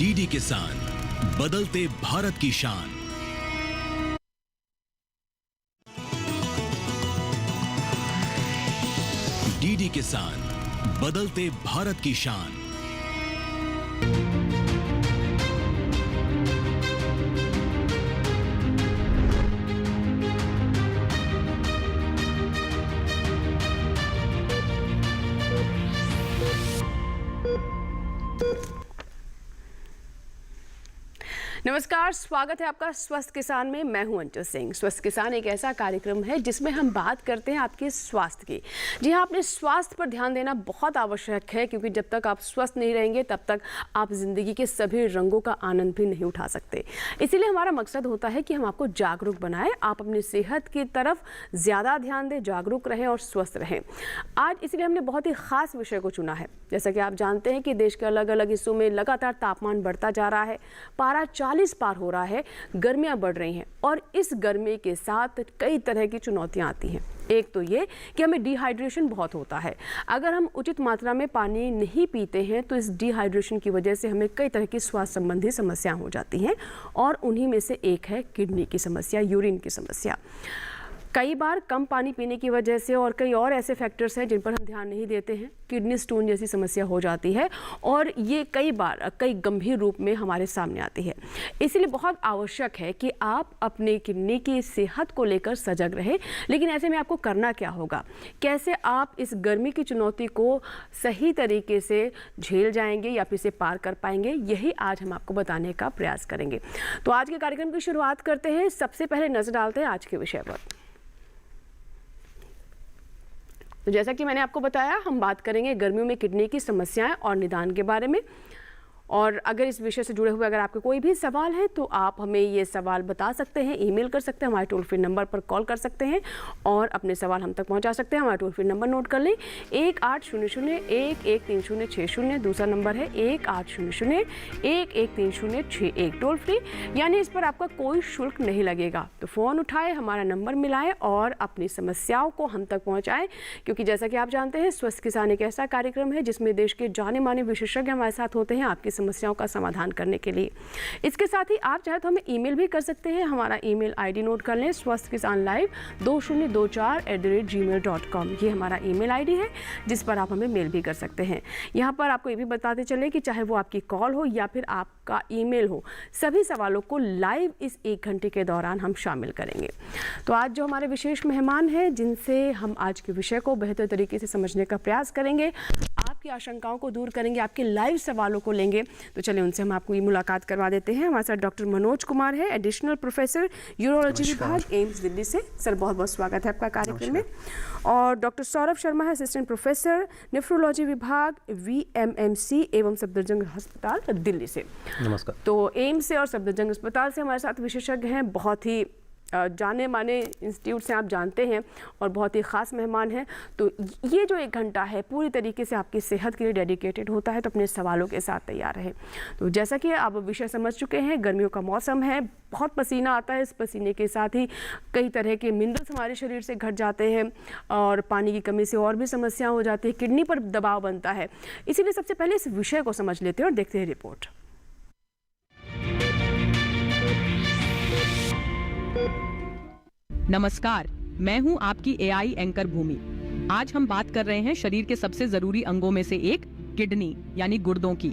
DD किसान, बदलते भारत की शान। डीडी किसान, बदलते भारत की शान। नमस्कार, स्वागत है आपका स्वस्थ किसान में। मैं हूं अंजू सिंह। स्वस्थ किसान एक ऐसा कार्यक्रम है जिसमें हम बात करते हैं आपके स्वास्थ्य की। जी हाँ, अपने स्वास्थ्य पर ध्यान देना बहुत आवश्यक है, क्योंकि जब तक आप स्वस्थ नहीं रहेंगे तब तक आप जिंदगी के सभी रंगों का आनंद भी नहीं उठा सकते। इसीलिए हमारा मकसद होता है कि हम आपको जागरूक बनाएं, आप अपनी सेहत की तरफ ज़्यादा ध्यान दें, जागरूक रहें और स्वस्थ रहें। आज इसलिए हमने बहुत ही खास विषय को चुना है। जैसा कि आप जानते हैं कि देश के अलग अलग हिस्सों में लगातार तापमान बढ़ता जा रहा है, पारा 40 पार हो रहा है, गर्मियां बढ़ रही हैं और इस गर्मी के साथ कई तरह की चुनौतियां आती हैं। एक तो ये कि हमें डिहाइड्रेशन बहुत होता है। अगर हम उचित मात्रा में पानी नहीं पीते हैं तो इस डिहाइड्रेशन की वजह से हमें कई तरह की स्वास्थ्य संबंधी समस्याएं हो जाती हैं और उन्हीं में से एक है किडनी की समस्या, यूरिन की समस्या। कई बार कम पानी पीने की वजह से और कई और ऐसे फैक्टर्स हैं जिन पर हम ध्यान नहीं देते हैं, किडनी स्टोन जैसी समस्या हो जाती है और ये कई बार कई गंभीर रूप में हमारे सामने आती है। इसलिए बहुत आवश्यक है कि आप अपने किडनी की सेहत को लेकर सजग रहें। लेकिन ऐसे में आपको करना क्या होगा, कैसे आप इस गर्मी की चुनौती को सही तरीके से झेल जाएंगे या फिर इसे पार कर पाएंगे, यही आज हम आपको बताने का प्रयास करेंगे। तो आज के कार्यक्रम की शुरुआत करते हैं। सबसे पहले नजर डालते हैं आज के विषय पर। तो जैसा कि मैंने आपको बताया, हम बात करेंगे गर्मियों में किडनी की समस्याएं और निदान के बारे में। और अगर इस विषय से जुड़े हुए अगर आपके कोई भी सवाल है तो आप हमें ये सवाल बता सकते हैं, ईमेल कर सकते हैं, हमारे टोल फ्री नंबर पर कॉल कर सकते हैं और अपने सवाल हम तक पहुंचा सकते हैं। हमारा टोल फ्री नंबर नोट कर लें, 1800-113060। दूसरा नंबर है 1800-113061, टोल फ्री, यानी इस पर आपका कोई शुल्क नहीं लगेगा। तो फ़ोन उठाएं, हमारा नंबर मिलाएं और अपनी समस्याओं को हम तक पहुँचाएँ, क्योंकि जैसा कि आप जानते हैं स्वस्थ किसान एक ऐसा कार्यक्रम है जिसमें देश के जाने माने विशेषज्ञ हमारे साथ होते हैं आपकी समस्याओं का समाधान करने के लिए। इसके साथ ही आप चाहे तो हमें ईमेल भी कर सकते हैं। हमारा ईमेल आईडी नोट कर लें, swasthkisanlive2024@gmail.com। ये हमारा ईमेल आईडी है जिस पर आप हमें मेल भी कर सकते हैं। यहाँ पर आपको ये भी बताते चले कि चाहे वो आपकी कॉल हो या फिर आपका ईमेल हो, सभी सवालों को लाइव इस 1 घंटे के दौरान हम शामिल करेंगे। तो आज जो हमारे विशेष मेहमान हैं जिनसे हम आज के विषय को बेहतर तरीके से समझने का प्रयास करेंगे, आपकी आशंकाओं को दूर करेंगे, आपके लाइव सवालों को लेंगे, तो चलिए उनसे हम आपको ये मुलाकात करवा देते हैं। हमारे साथ डॉक्टर मनोज कुमार है, एडिशनल प्रोफेसर यूरोलॉजी विभाग, एम्स दिल्ली से। सर बहुत बहुत स्वागत है आपका कार्यक्रम में। और डॉक्टर सौरभ शर्मा है, असिस्टेंट प्रोफेसर, नेफ्रोलॉजी विभाग, VMMC एवं सफदरजंग अस्पताल दिल्ली से। नमस्कार। तो एम्स से और सफदरजंग अस्पताल से हमारे साथ विशेषज्ञ हैं, बहुत ही जाने माने इंस्टीट्यूट से आप जानते हैं और बहुत ही ख़ास मेहमान हैं। तो ये जो 1 घंटा है पूरी तरीके से आपकी सेहत के लिए डेडिकेटेड होता है, तो अपने सवालों के साथ तैयार रहें। तो जैसा कि आप विषय समझ चुके हैं, गर्मियों का मौसम है, बहुत पसीना आता है। इस पसीने के साथ ही कई तरह के मिनरल्स हमारे शरीर से घट जाते हैं और पानी की कमी से और भी समस्या हो जाती है, किडनी पर दबाव बनता है। इसीलिए सबसे पहले इस विषय को समझ लेते हैं और देखते हैं रिपोर्ट। नमस्कार, मैं हूं आपकी AI एंकर भूमि। आज हम बात कर रहे हैं शरीर के सबसे जरूरी अंगों में से एक किडनी यानी गुर्दों की।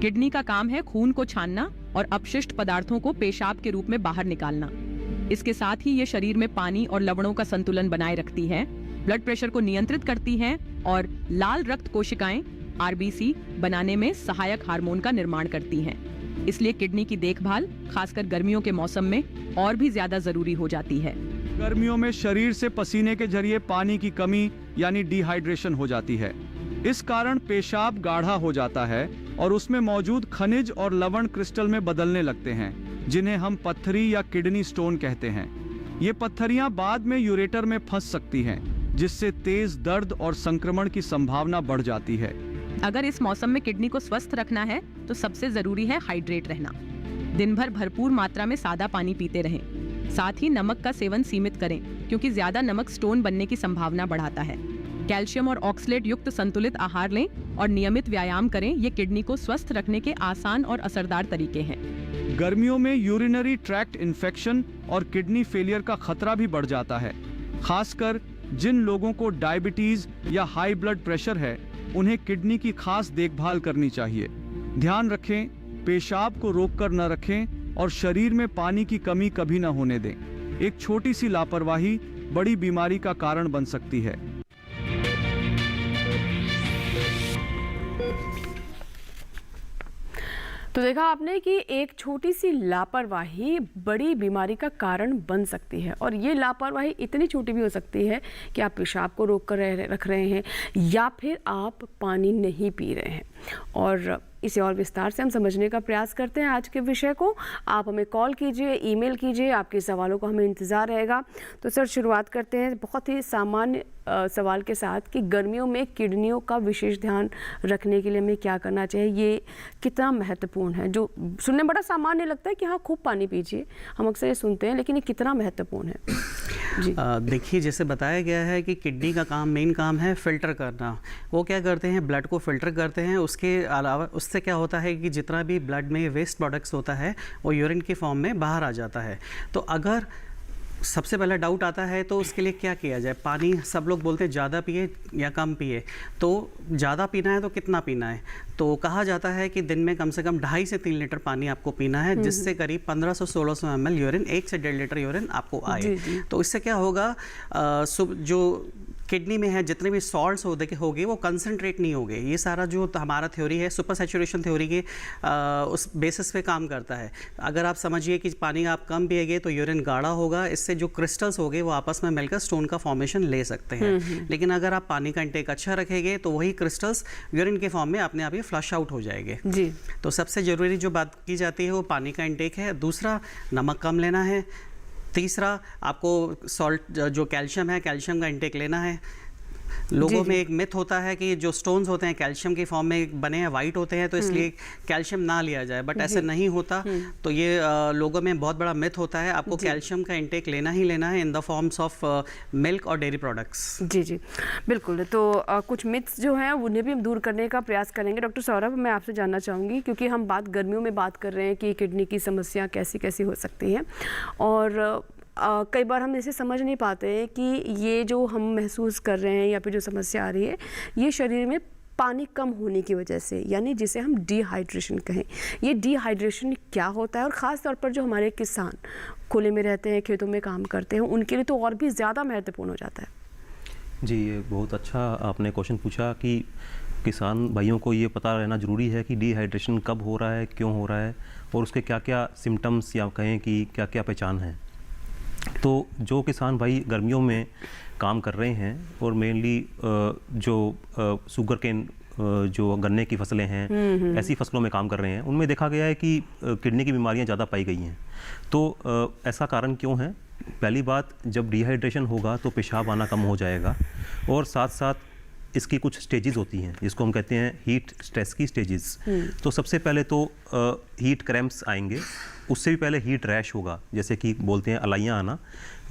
किडनी का काम है खून को छानना और अपशिष्ट पदार्थों को पेशाब के रूप में बाहर निकालना। इसके साथ ही ये शरीर में पानी और लवणों का संतुलन बनाए रखती है, ब्लड प्रेशर को नियंत्रित करती है और लाल रक्त कोशिकाएं RBC बनाने में सहायक हार्मोन का निर्माण करती हैं। इसलिए किडनी की देखभाल खासकर गर्मियों के मौसम में और भी ज्यादा जरूरी हो जाती है। गर्मियों में शरीर से पसीने के जरिए पानी की कमी यानी डिहाइड्रेशन हो जाती है। इस कारण पेशाब गाढ़ा हो जाता है और उसमें मौजूद खनिज और लवण क्रिस्टल में बदलने लगते हैं, जिन्हें हम पत्थरी या किडनी स्टोन कहते हैं। ये पत्थरियां बाद में यूरेटर में फंस सकती हैं, जिससे तेज दर्द और संक्रमण की संभावना बढ़ जाती है। अगर इस मौसम में किडनी को स्वस्थ रखना है तो सबसे जरूरी है हाइड्रेट रहना। दिन भर भरपूर मात्रा में सादा पानी पीते रहें। साथ ही नमक का सेवन सीमित करें, क्योंकि ज्यादा नमक स्टोन बनने की संभावना बढ़ाता है। कैल्शियम और ऑक्सलेट युक्त संतुलित आहार लें और नियमित व्यायाम करें। ये किडनी को स्वस्थ रखने के आसान और असरदार तरीके हैं। गर्मियों में यूरिनरी ट्रैक्ट इन्फेक्शन और किडनी फेलियर का खतरा भी बढ़ जाता है। खासकर जिन लोगों को डायबिटीज या हाई ब्लड प्रेशर है, उन्हें किडनी की खास देखभाल करनी चाहिए। ध्यान रखें, पेशाब को रोककर न रखें और शरीर में पानी की कमी कभी न होने दें। एक छोटी सी लापरवाही बड़ी बीमारी का कारण बन सकती है। तो देखा आपने कि एक छोटी सी लापरवाही बड़ी बीमारी का कारण बन सकती है, और ये लापरवाही इतनी छोटी भी हो सकती है कि आप पेशाब को रोक कर रख रहे हैं या फिर आप पानी नहीं पी रहे हैं। और इसे और विस्तार से हम समझने का प्रयास करते हैं आज के विषय को। आप हमें कॉल कीजिए, ईमेल कीजिए, आपके सवालों का हमें इंतज़ार रहेगा। तो सर, शुरुआत करते हैं बहुत ही सामान्य सवाल के साथ कि गर्मियों में किडनियों का विशेष ध्यान रखने के लिए हमें क्या करना चाहिए, ये कितना महत्वपूर्ण है? जो सुनने में बड़ा सामान्य लगता है कि हाँ खूब पानी पीजिए, हम अक्सर ये सुनते हैं, लेकिन ये कितना महत्वपूर्ण है? जी देखिए, जैसे बताया गया है कि किडनी का काम, मेन काम है फ़िल्टर करना। वो क्या करते हैं, ब्लड को फ़िल्टर करते हैं। उसके अलावा उससे क्या होता है कि जितना भी ब्लड में वेस्ट प्रोडक्ट्स होता है वो यूरिन के फॉर्म में बाहर आ जाता है। तो अगर सबसे पहला डाउट आता है तो उसके लिए क्या किया जाए? पानी सब लोग बोलते हैं ज़्यादा पिए या कम पिए। तो ज़्यादा पीना है तो कितना पीना है? तो कहा जाता है कि दिन में कम से कम 2.5 से 3 लीटर पानी आपको पीना है, जिससे करीब 1500-1600 ml यूरिन, 1 से 1.5 लीटर यूरिन आपको आए। तो इससे क्या होगा, जो किडनी में है जितने भी सॉल्ट्स होंगे वो कंसनट्रेट नहीं होंगे। ये सारा जो हमारा थ्योरी है, सुपर सैचुरेशन थ्योरी के उस बेसिस पे काम करता है। अगर आप समझिए कि पानी आप कम पिएंगे तो यूरिन गाढ़ा होगा, इससे जो क्रिस्टल्स होंगे वो आपस में मिलकर स्टोन का फॉर्मेशन ले सकते हैं। लेकिन अगर आप पानी का इंटेक अच्छा रखेंगे तो वही क्रिस्टल्स यूरिन के फॉर्म में अपने आप ही फ्लश आउट हो जाएंगे। जी। तो सबसे ज़रूरी जो बात की जाती है वो पानी का इंटेक है। दूसरा, नमक कम लेना है। तीसरा, आपको सॉल्ट जो कैल्शियम है, कैल्शियम का इंटेक लेना है। लोगों में एक मिथ होता है कि जो स्टोन्स होते हैं कैल्शियम के फॉर्म में बने हैं, वाइट होते हैं, तो इसलिए कैल्शियम ना लिया जाए, बट ऐसे नहीं होता। तो ये लोगों में बहुत बड़ा मिथ होता है। आपको कैल्शियम का इंटेक लेना ही लेना है in the forms of milk और डेयरी प्रोडक्ट्स। जी जी, बिल्कुल। तो कुछ मिथ्स जो हैं उन्हें भी हम दूर करने का प्रयास करेंगे। डॉक्टर सौरभ, मैं आपसे जानना चाहूँगी, क्योंकि हम गर्मियों में बात कर रहे हैं कि किडनी की समस्या कैसी कैसी हो सकती है, और कई बार हम इसे समझ नहीं पाते हैं कि ये जो हम महसूस कर रहे हैं या फिर जो समस्या आ रही है, ये शरीर में पानी कम होने की वजह से, यानी जिसे हम डिहाइड्रेशन कहें। ये डिहाइड्रेशन क्या होता है, और ख़ास तौर पर जो हमारे किसान खुले में रहते हैं, खेतों में काम करते हैं, उनके लिए तो और भी ज़्यादा महत्वपूर्ण हो जाता है। जी, ये बहुत अच्छा आपने क्वेश्चन पूछा कि किसान भाइयों को ये पता रहना ज़रूरी है कि डिहाइड्रेशन कब हो रहा है, क्यों हो रहा है, और उसके क्या क्या सिम्टम्स या कहें कि क्या क्या पहचान है। तो जो किसान भाई गर्मियों में काम कर रहे हैं, और मेनली जो शुगर केन, जो गन्ने की फसलें हैं, ऐसी फसलों में काम कर रहे हैं, उनमें देखा गया है कि किडनी की बीमारियां ज़्यादा पाई गई हैं। तो ऐसा कारण क्यों है? पहली बात, जब डिहाइड्रेशन होगा तो पेशाब आना कम हो जाएगा, और साथ साथ इसकी कुछ स्टेजेस होती हैं जिसको हम कहते हैं हीट स्ट्रेस की स्टेजेस। तो सबसे पहले तो हीट क्रैम्प्स आएंगे, उससे भी पहले हीट रैश होगा, जैसे कि बोलते हैं अलाइयाँ आना,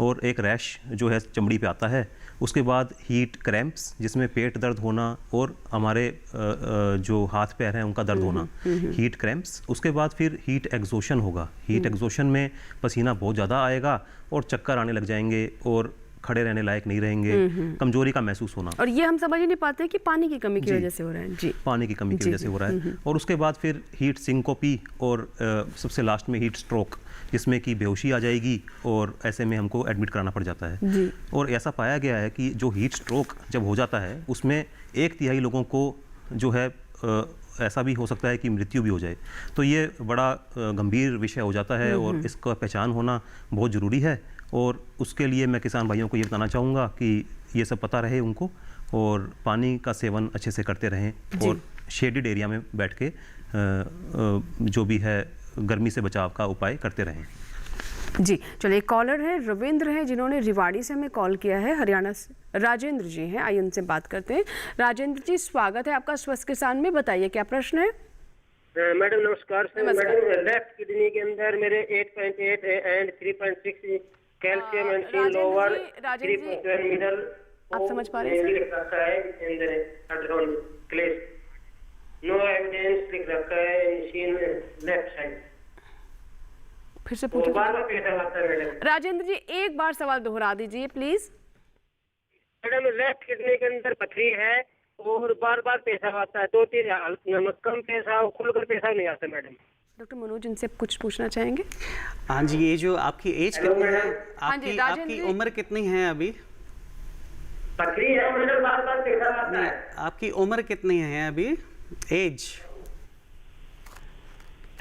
और एक रैश जो है चमड़ी पे आता है। उसके बाद हीट क्रैम्प्स, जिसमें पेट दर्द होना और हमारे जो हाथ पैर हैं उनका दर्द होना, हीट क्रैम्प्स। उसके बाद फिर हीट एग्जॉशन होगा। हीट एग्जॉशन में पसीना बहुत ज़्यादा आएगा और चक्कर आने लग जाएंगे, और खड़े रहने लायक नहीं रहेंगे, कमजोरी का महसूस होना। और ये हम समझ ही नहीं पाते कि पानी की कमी की वजह से हो रहा है। जी, पानी की कमी की वजह से हो रहा है। और उसके बाद फिर हीट सिंकोपी, और सबसे लास्ट में हीट स्ट्रोक, जिसमें कि बेहोशी आ जाएगी, और ऐसे में हमको एडमिट कराना पड़ जाता है। और ऐसा पाया गया है कि जो हीट स्ट्रोक जब हो जाता है, उसमें 1/3 लोगों को जो है ऐसा भी हो सकता है कि मृत्यु भी हो जाए। तो ये बड़ा गंभीर विषय हो जाता है, और इसका पहचान होना बहुत ज़रूरी है। और उसके लिए मैं किसान भाइयों को ये बताना चाहूँगा कि ये सब पता रहे उनको, और पानी का सेवन अच्छे से करते रहें, और शेडेड एरिया में बैठ के जो भी है गर्मी से बचाव का उपाय करते रहें। जी, चलिए, एक कॉलर है, रविंद्र हैं, जिन्होंने रिवाड़ी से हमें कॉल किया है, हरियाणा से। राजेंद्र जी हैं, आइए उनसे बात करते हैं। राजेंद्र जी, स्वागत है आपका स्वस्थ किसान में। बताइए क्या प्रश्न है? मैडम नमस्कार। मैडम, लेफ्ट किडनी के अंदर मेरे 8.8 and 3.6 calcium and C lower, 3.7 middle. आप समझ पा रहे हैं? नो एविडेंस लिख रखा है मशीन लेफ्ट साइड। फिर से और पूछो बार बार पेशाब आता है मैडम। राजेंद्र जी, एक बार सवाल दोहरा दीजिए प्लीज। मैडम लेफ्ट किडनी के अंदर पथरी है और बार बार पेशाब आता है, 2-3 कम पेशाब, खुलकर पेशाब नहीं आता मैडम। डॉक्टर मनोज, इनसे कुछ पूछना चाहेंगे? हाँ जी, ये जो आपकी एज कितनी है, हाँ जी, आपकी राजेंद्र आपकी जी। उम्र कितनी है अभी? पथरी है मैडम, बार बार पेशाब आता नहीं, है। आपकी उम्र कितनी है अभी? एज?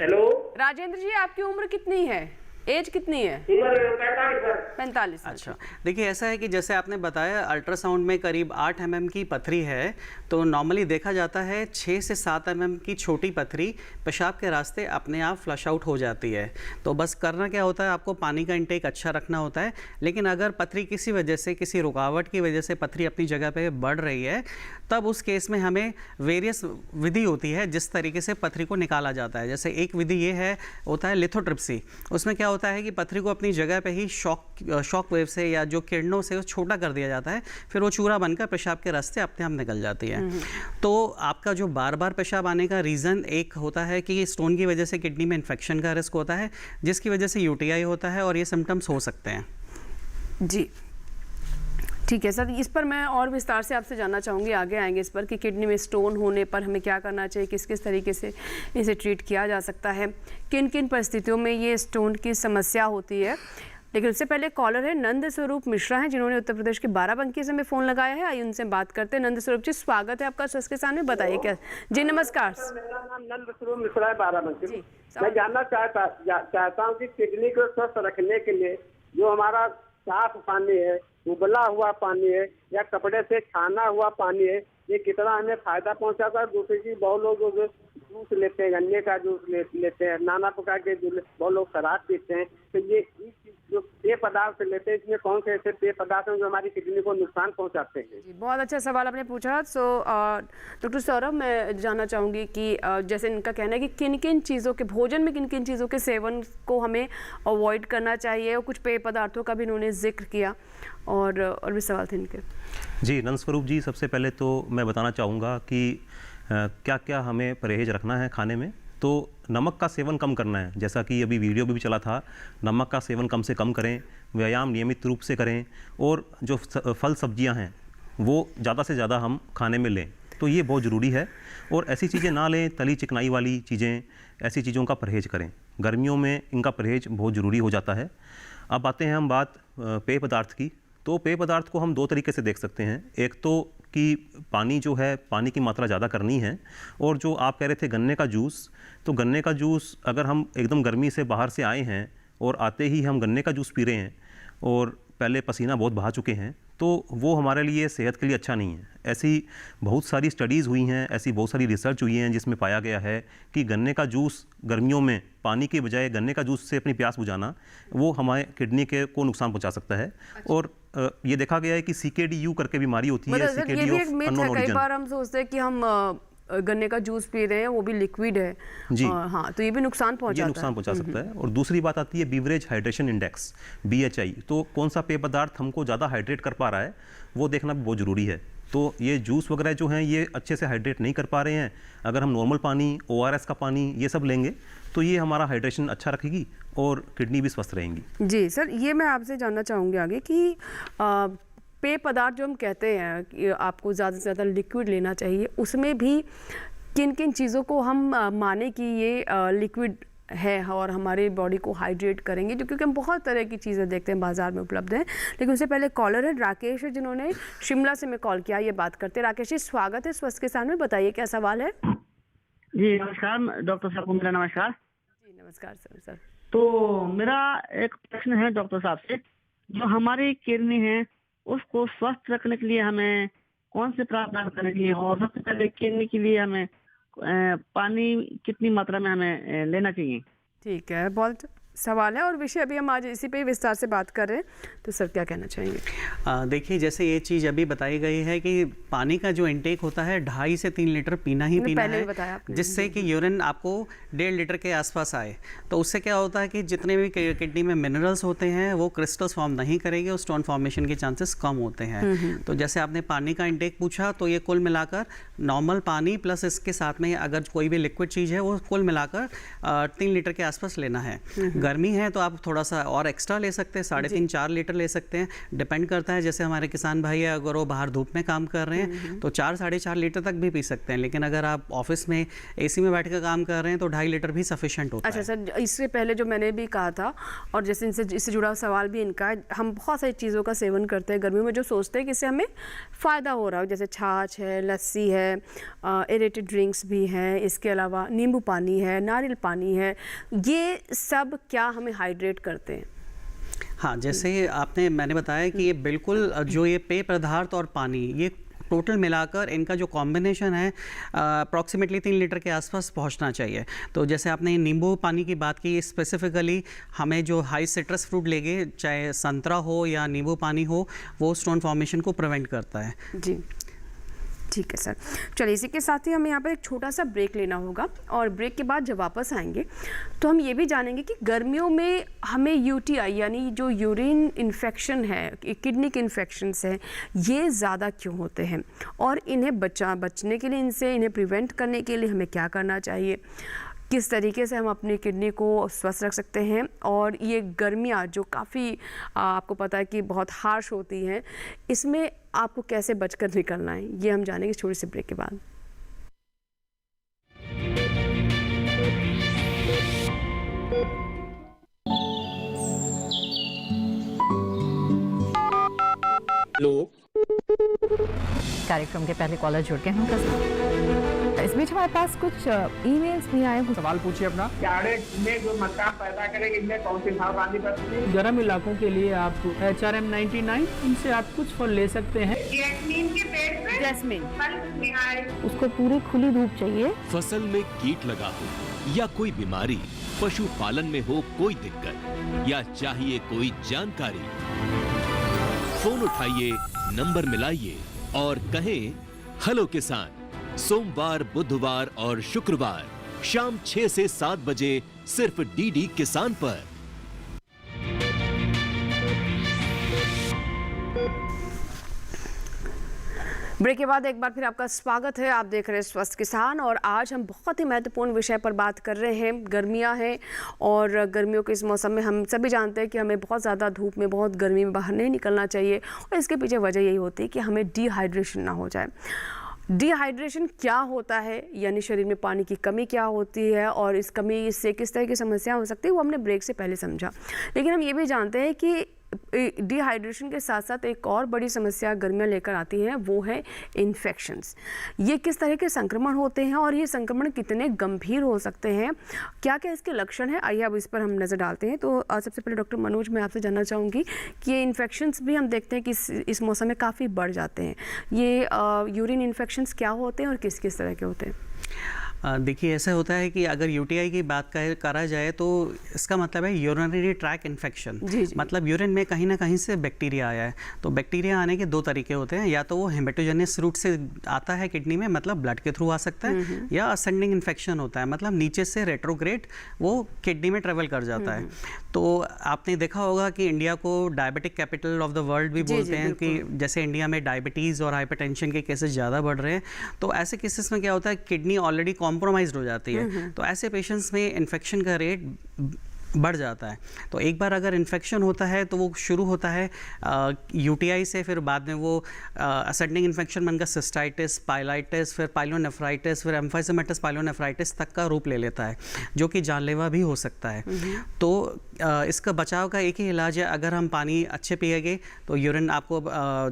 हेलो, राजेंद्र जी, आपकी उम्र कितनी है? एज कितनी है? उम्र 45 45। अच्छा, देखिए ऐसा है कि जैसे आपने बताया अल्ट्रासाउंड में करीब 8 mm की पथरी है, तो नॉर्मली देखा जाता है 6 से 7 mm की छोटी पथरी पेशाब के रास्ते अपने आप फ्लश आउट हो जाती है। तो बस करना क्या होता है, आपको पानी का इंटेक अच्छा रखना होता है। लेकिन अगर पथरी किसी वजह से, किसी रुकावट की वजह से पथरी अपनी जगह पे बढ़ रही है, तब उस केस में हमें वेरियस विधि होती है जिस तरीके से पथरी को निकाला जाता है। जैसे एक विधि ये है, होता है लिथोट्रिप्सी। उसमें क्या होता है कि पथरी को अपनी जगह पे ही शॉक वेव से या जो किरणों से छोटा कर दिया जाता है, फिर वो चूरा बनकर पेशाब के रास्ते अपने आप निकल जाती है। तो आपका जो बार बार पेशाब आने का रीज़न एक होता है कि स्टोन की वजह से किडनी में इन्फेक्शन का रिस्क होता है, जिसकी वजह से यूटीआई होता है और ये सिम्टम्स हो सकते हैं। जी ठीक है सर, इस पर मैं और विस्तार से आपसे जानना चाहूँगी, आगे आएंगे इस पर कि किडनी में स्टोन होने पर हमें क्या करना चाहिए, किस किस तरीके से इसे ट्रीट किया जा सकता है, किन किन परिस्थितियों में ये स्टोन की समस्या होती है। लेकिन उससे पहले कॉलर है नंद स्वरूप मिश्रा हैं, जिन्होंने उत्तर प्रदेश के बाराबंकी से हमें फ़ोन लगाया है। आइए उनसे बात करते हैं। नंद स्वरूप जी, स्वागत है आपका स्वस्थ के सामने, बताइए क्या। जी नमस्कार। मेरा नाम नंद स्वरूप मिश्रा है, बाराबंकी। जी, मैं जानना चाहता हूँ कि किडनी को स्वस्थ रखने के लिए जो हमारा साफ पानी है, उबला हुआ पानी है या कपड़े से छाना हुआ पानी है, ये कितना हमें फायदा पहुंचाता है। दूसरी चीज, बहुत लोग जो जूस लेते हैं, गन्ने का जूस लेते हैं, नाना प्रकार के बहुत लोग शराब पीते हैं, तो ये जो पेय पदार्थ लेते हैं, इसमें कौन से ऐसे पेय पदार्थ हैं जो हमारी किडनी को नुकसान पहुंचाते हैं? जी, बहुत अच्छा सवाल आपने पूछा। सो डॉक्टर सौरभ, मैं जानना चाहूँगी कि जैसे इनका कहना है कि किन किन चीज़ों के भोजन में किन किन चीज़ों के सेवन को हमें अवॉइड करना चाहिए, और कुछ पेय पदार्थों का भी इन्होंने जिक्र किया, और भी सवाल थे इनके। जी नंद स्वरूप जी, सबसे पहले तो मैं बताना चाहूँगा कि क्या क्या हमें परहेज रखना है खाने में। तो नमक का सेवन कम करना है, जैसा कि अभी वीडियो में भी चला था, नमक का सेवन कम से कम करें, व्यायाम नियमित रूप से करें, और जो फल सब्जियां हैं वो ज़्यादा से ज़्यादा हम खाने में लें, तो ये बहुत ज़रूरी है। और ऐसी चीज़ें ना लें, तली चिकनाई वाली चीज़ें, ऐसी चीज़ों का परहेज करें। गर्मियों में इनका परहेज बहुत ज़रूरी हो जाता है। अब आते हैं हम बात पेय पदार्थ की। तो पेय पदार्थ को हम दो तरीके से देख सकते हैं। एक तो कि पानी जो है, पानी की मात्रा ज़्यादा करनी है, और जो आप कह रहे थे गन्ने का जूस, तो गन्ने का जूस अगर हम एकदम गर्मी से बाहर से आए हैं और आते ही हम गन्ने का जूस पी रहे हैं और पहले पसीना बहुत बहा चुके हैं, तो वो हमारे लिए सेहत के लिए अच्छा नहीं है। ऐसी बहुत सारी स्टडीज़ हुई हैं, ऐसी बहुत सारी रिसर्च हुई हैं जिसमें पाया गया है कि गन्ने का जूस गर्मियों में पानी के बजाय गन्ने का जूस से अपनी प्यास बुझाना, वो हमारे किडनी को नुकसान पहुंचा सकता है। और ये देखा गया है कि CKD-U करके बीमारी होती है, मतलब ये भी एक मिथ है। कई बार हम सोचते हैं कि हम गन्ने का जूस पी रहे हैं, वो भी लिक्विड है जी, हाँ, तो ये भी नुकसान पहुंचा सकता है। और दूसरी बात आती है बीवरेज हाइड्रेशन इंडेक्स, BHI। तो कौन सा पेय पदार्थ हमको ज़्यादा हाइड्रेट कर पा रहा है, वो देखना भी बहुत ज़रूरी है। तो ये जूस वगैरह जो हैं ये अच्छे से हाइड्रेट नहीं कर पा रहे हैं। अगर हम नॉर्मल पानी, ORS का पानी, ये सब लेंगे तो ये हमारा हाइड्रेशन अच्छा रखेगी और किडनी भी स्वस्थ रहेंगी। जी सर, ये मैं आपसे जानना चाहूँगी आगे कि पेय पदार्थ जो हम कहते हैं कि आपको ज़्यादा से ज़्यादा लिक्विड लेना चाहिए, उसमें भी किन किन चीज़ों को हम माने कि ये लिक्विड है और हमारी बॉडी को हाइड्रेट करेंगे, जो क्योंकि हम बहुत तरह की चीज़ें देखते हैं बाजार में उपलब्ध हैं। लेकिन उससे पहले कॉलर है राकेश, जिन्होंने शिमला से मैं कॉल किया, ये बात करते हैं। राकेश जी, स्वागत है स्वस्थ के सामने, बताइए क्या सवाल है। जी नमस्कार डॉक्टर साहब को मेरा नमस्कार। जी नमस्कार सर। तो मेरा एक प्रश्न है डॉक्टर साहब से, जो हमारी किडनी है उसको स्वस्थ रखने के लिए हमें कौन से प्रावधान करने चाहिए, और सबसे पहले किडनी के लिए हमें पानी कितनी मात्रा में हमें लेना चाहिए? ठीक है, बहुत सवाल है और विषय अभी हम आज इसी पे विस्तार से बात कर रहे हैं, तो सर क्या कहना चाहेंगे? देखिए, जैसे ये चीज़ अभी बताई गई है कि पानी का जो इंटेक होता है 2.5 से 3 लीटर पीना ही पीना है, जिससे कि यूरिन आपको 1.5 लीटर के आसपास आए। तो उससे क्या होता है कि जितने भी किडनी में मिनरल्स होते हैं वो क्रिस्टल्स फॉर्म नहीं करेंगे और स्टोन फॉर्मेशन के चांसेस कम होते हैं। तो जैसे आपने पानी का इंटेक पूछा, तो ये कुल मिलाकर नॉर्मल पानी प्लस इसके साथ में अगर कोई भी लिक्विड चीज़ है वो कुल मिलाकर 3 लीटर के आसपास लेना है। गर्मी है तो आप थोड़ा सा और एक्स्ट्रा ले सकते हैं, 3.5-4 लीटर ले सकते हैं। डिपेंड करता है, जैसे हमारे किसान भाई है अगर वो बाहर धूप में काम कर रहे हैं तो 4-4.5 लीटर तक भी पी सकते हैं। लेकिन अगर आप ऑफिस में एसी में बैठ कर काम कर रहे हैं तो 2.5 लीटर भी सफिशिएंट होता है। अच्छा सर, इससे पहले जो मैंने भी कहा था और जैसे इससे जुड़ा सवाल भी इनका है, हम बहुत सारी चीज़ों का सेवन करते हैं गर्मियों में जो सोचते हैं कि इससे हमें फ़ायदा हो रहा हो, जैसे छाछ है, लस्सी है, एरेटेड ड्रिंक्स भी हैं, इसके अलावा नींबू पानी है, नारियल पानी है, ये सब क्या हमें हाइड्रेट करते हैं? हाँ, जैसे मैंने बताया कि ये बिल्कुल जो ये पेय पदार्थ और पानी, ये टोटल मिलाकर इनका जो कॉम्बिनेशन है अप्रॉक्सीमेटली 3 लीटर के आसपास पहुंचना चाहिए। तो जैसे आपने नींबू पानी की बात की, स्पेसिफिकली हमें जो हाई सिट्रस फ्रूट लेंगे, चाहे संतरा हो या नींबू पानी हो, वो स्टोन फॉर्मेशन को प्रिवेंट करता है। जी ठीक है सर, चलिए इसी के साथ ही हमें यहाँ पर एक छोटा सा ब्रेक लेना होगा और ब्रेक के बाद जब वापस आएंगे तो हम ये भी जानेंगे कि गर्मियों में हमें यूटीआई यानी जो यूरिन इन्फेक्शन है, किडनी के इन्फेक्शंस हैं, ये ज़्यादा क्यों होते हैं और इन्हें बचने के लिए, इन्हें प्रिवेंट करने के लिए हमें क्या करना चाहिए, किस तरीके से हम अपनी किडनी को स्वस्थ रख सकते हैं। और ये गर्मियाँ जो काफ़ी आपको पता है कि बहुत हार्श होती हैं, इसमें आपको कैसे बचकर निकलना है, ये हम जानेंगे छोटे से ब्रेक के बाद। हेलो, कार्यक्रम के पहले कॉलर जुड़ गए हैं। इस बीच हमारे पास कुछ ईमेल्स भी आए हैं। सवाल पूछिए अपना। जाड़े में जो मक्का पैदा करेगी, इनमें कौन सी सावधानी बरतनी है? गर्म इलाकों के लिए आप HRM 99 इनसे आप कुछ फल ले सकते हैं। जैस्मीन के पेड़ पे जैस्मीन उसको पूरी खुली धूप चाहिए। फसल में कीट लगा हो या कोई बीमारी, पशुपालन में हो कोई दिक्कत या चाहिए कोई जानकारी, फोन उठाइए, नंबर मिलाइए और कहें हेलो किसान। सोमवार, बुधवार और शुक्रवार शाम 6 से 7 बजे सिर्फ डीडी किसान पर। ब्रेक के बाद एक बार फिर आपका स्वागत है। आप देख रहे हैं स्वस्थ किसान और आज हम बहुत ही महत्वपूर्ण विषय पर बात कर रहे हैं। गर्मियां हैं और गर्मियों के इस मौसम में हम सभी जानते हैं कि हमें बहुत ज़्यादा धूप में, बहुत गर्मी में बाहर नहीं निकलना चाहिए और इसके पीछे वजह यही होती है कि हमें डिहाइड्रेशन ना हो जाए। डिहाइड्रेशन क्या होता है, यानी शरीर में पानी की कमी क्या होती है और इस कमी से किस तरह की समस्या हो सकती है, वो हमने ब्रेक से पहले समझा। लेकिन हम ये भी जानते हैं कि डिहाइड्रेशन के साथ साथ एक और बड़ी समस्या गर्मियाँ लेकर आती है, वो है इन्फेक्शंस। ये किस तरह के संक्रमण होते हैं और ये संक्रमण कितने गंभीर हो सकते हैं, क्या क्या इसके लक्षण हैं, आइए अब इस पर हम नज़र डालते हैं। तो सबसे पहले डॉक्टर मनोज, मैं आपसे जानना चाहूँगी कि ये इन्फेक्शंस भी हम देखते हैं कि इस मौसम में काफ़ी बढ़ जाते हैं। ये यूरिन इन्फेक्शंस क्या होते हैं और किस किस तरह के होते हैं? देखिए, ऐसा होता है कि अगर यूटीआई की बात करा जाए तो इसका मतलब है यूरिनरी ट्रैक इन्फेक्शन। मतलब यूरिन में कहीं ना कहीं से बैक्टीरिया आया है। तो बैक्टीरिया आने के 2 तरीके होते हैं, या तो वो हेमेटोजेनियस रूट से आता है किडनी में, मतलब ब्लड के थ्रू आ सकता है, या असेंडिंग इन्फेक्शन होता है, मतलब नीचे से रेट्रोग्रेड वो किडनी में ट्रेवल कर जाता है। तो आपने देखा होगा कि इंडिया को diabetic capital of the world भी बोलते हैं, कि जैसे इंडिया में डायबिटीज़ और हाइपरटेंशन के केसेस ज़्यादा बढ़ रहे हैं। तो ऐसे केसेस में क्या होता है, किडनी ऑलरेडी कॉम्प्रोमाइज्ड हो जाती है, तो ऐसे पेशेंट्स में इन्फेक्शन का रेट बढ़ जाता है। तो एक बार अगर इन्फेक्शन होता है तो वो शुरू होता है यूटीआई से, फिर बाद में वो असेंडिंग इन्फेक्शन बनकर सिस्टाइटिस, पाइलाइटिस, फिर पाइलोनेफ्राइटिस, फिर एम्फाइसेमेटस पाइलोनेफ्राइटिस तक का रूप ले लेता है, जो कि जानलेवा भी हो सकता है। तो इसका बचाव का एक ही इलाज है, अगर हम पानी अच्छे पिएंगे तो यूरिन आपको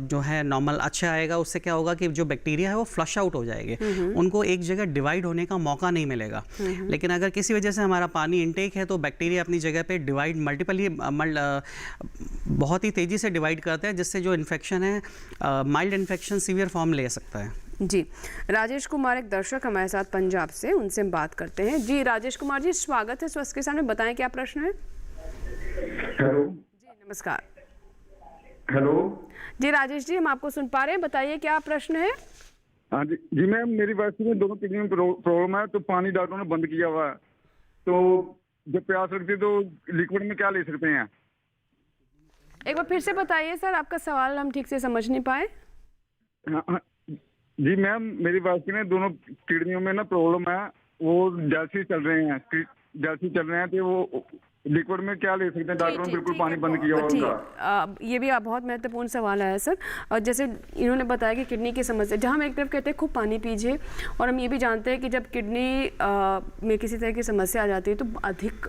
जो है नॉर्मल अच्छा आएगा। उससे क्या होगा कि जो बैक्टीरिया है वो फ्लश आउट हो जाएंगे, उनको एक जगह डिवाइड होने का मौका नहीं मिलेगा। लेकिन अगर किसी वजह से हमारा पानी इनटेक है तो बैक्टीरिया अपनी जगह पे डिवाइड मल्टीपली बहुत ही तेज़ी से डिवाइड करते हैं, जिससे जो इन्फेक्शन है माइल्ड इन्फेक्शन सीवियर फॉर्म ले सकता है। जी, राजेश कुमार एक दर्शक हमारे साथ पंजाब से, उनसे हम बात करते हैं। जी राजेश कुमार जी, स्वागत है स्वस्थ किसान में, बताएं क्या प्रश्न है? हेलो जी नमस्कार। हेलो जी राजेश जी, हम आपको सुन पा रहे हैं, बताइए क्या प्रश्न है। हाँ जी जी मैम, मेरी वाइफ में दोनों किडनी में प्रॉब्लम है, तो पानी डॉक्टरों ने बंद किया हुआ है, तो जब प्यास लगती है तो लिक्विड में क्या ले सकते हैं? एक बार फिर से बताइए सर, आपका सवाल हम ठीक से समझ नहीं पाए। हाँ जी मैम, मेरी वाइफ की ना दोनों किडनियों में ना प्रॉब्लम है, वो डायलिसिस चल रहे हैं, तो वो लिक्विड में क्या ले सकते हैं? डॉक्टरों ने बिल्कुल पानी बंद किया हुआ उनका। ये भी बहुत महत्वपूर्ण सवाल है सर। और जैसे इन्होंने बताया कि किडनी की समस्या, जहाँ हम एक तरफ कहते हैं खूब पानी पीजिए, और हम ये भी जानते हैं कि जब किडनी में किसी तरह की समस्या आ जाती है तो अधिक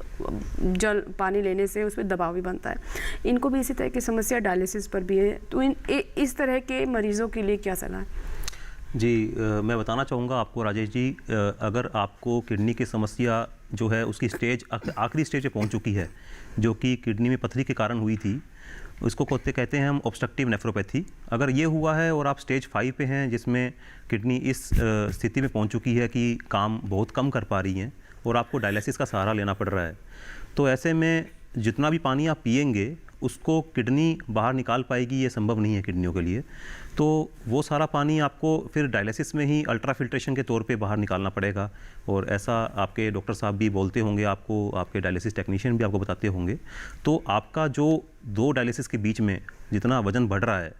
जल पानी लेने से उसमें दबाव भी बनता है। इनको भी इसी तरह की समस्या डायलिसिस पर भी है, तो इस तरह के मरीजों के लिए क्या सलाह है? जी मैं बताना चाहूँगा आपको राजेश जी, अगर आपको किडनी की समस्या जो है उसकी स्टेज आखिरी स्टेज पे पहुंच चुकी है, जो कि किडनी में पथरी के कारण हुई थी, उसको कहते हैं हम ऑब्स्ट्रक्टिव नेफ्रोपैथी। अगर ये हुआ है और आप स्टेज 5 पे हैं, जिसमें किडनी इस स्थिति में पहुंच चुकी है कि काम बहुत कम कर पा रही हैं और आपको डायलिसिस का सहारा लेना पड़ रहा है, तो ऐसे में जितना भी पानी आप पिएंगे उसको किडनी बाहर निकाल पाएगी, ये संभव नहीं है किडनियों के लिए। तो वो सारा पानी आपको फिर डायलिसिस में ही अल्ट्रा फिल्ट्रेशन के तौर पे बाहर निकालना पड़ेगा, और ऐसा आपके डॉक्टर साहब भी बोलते होंगे आपको, आपके डायलिसिस टेक्नीशियन भी आपको बताते होंगे। तो आपका जो 2 डायलिसिस के बीच में जितना वज़न बढ़ रहा है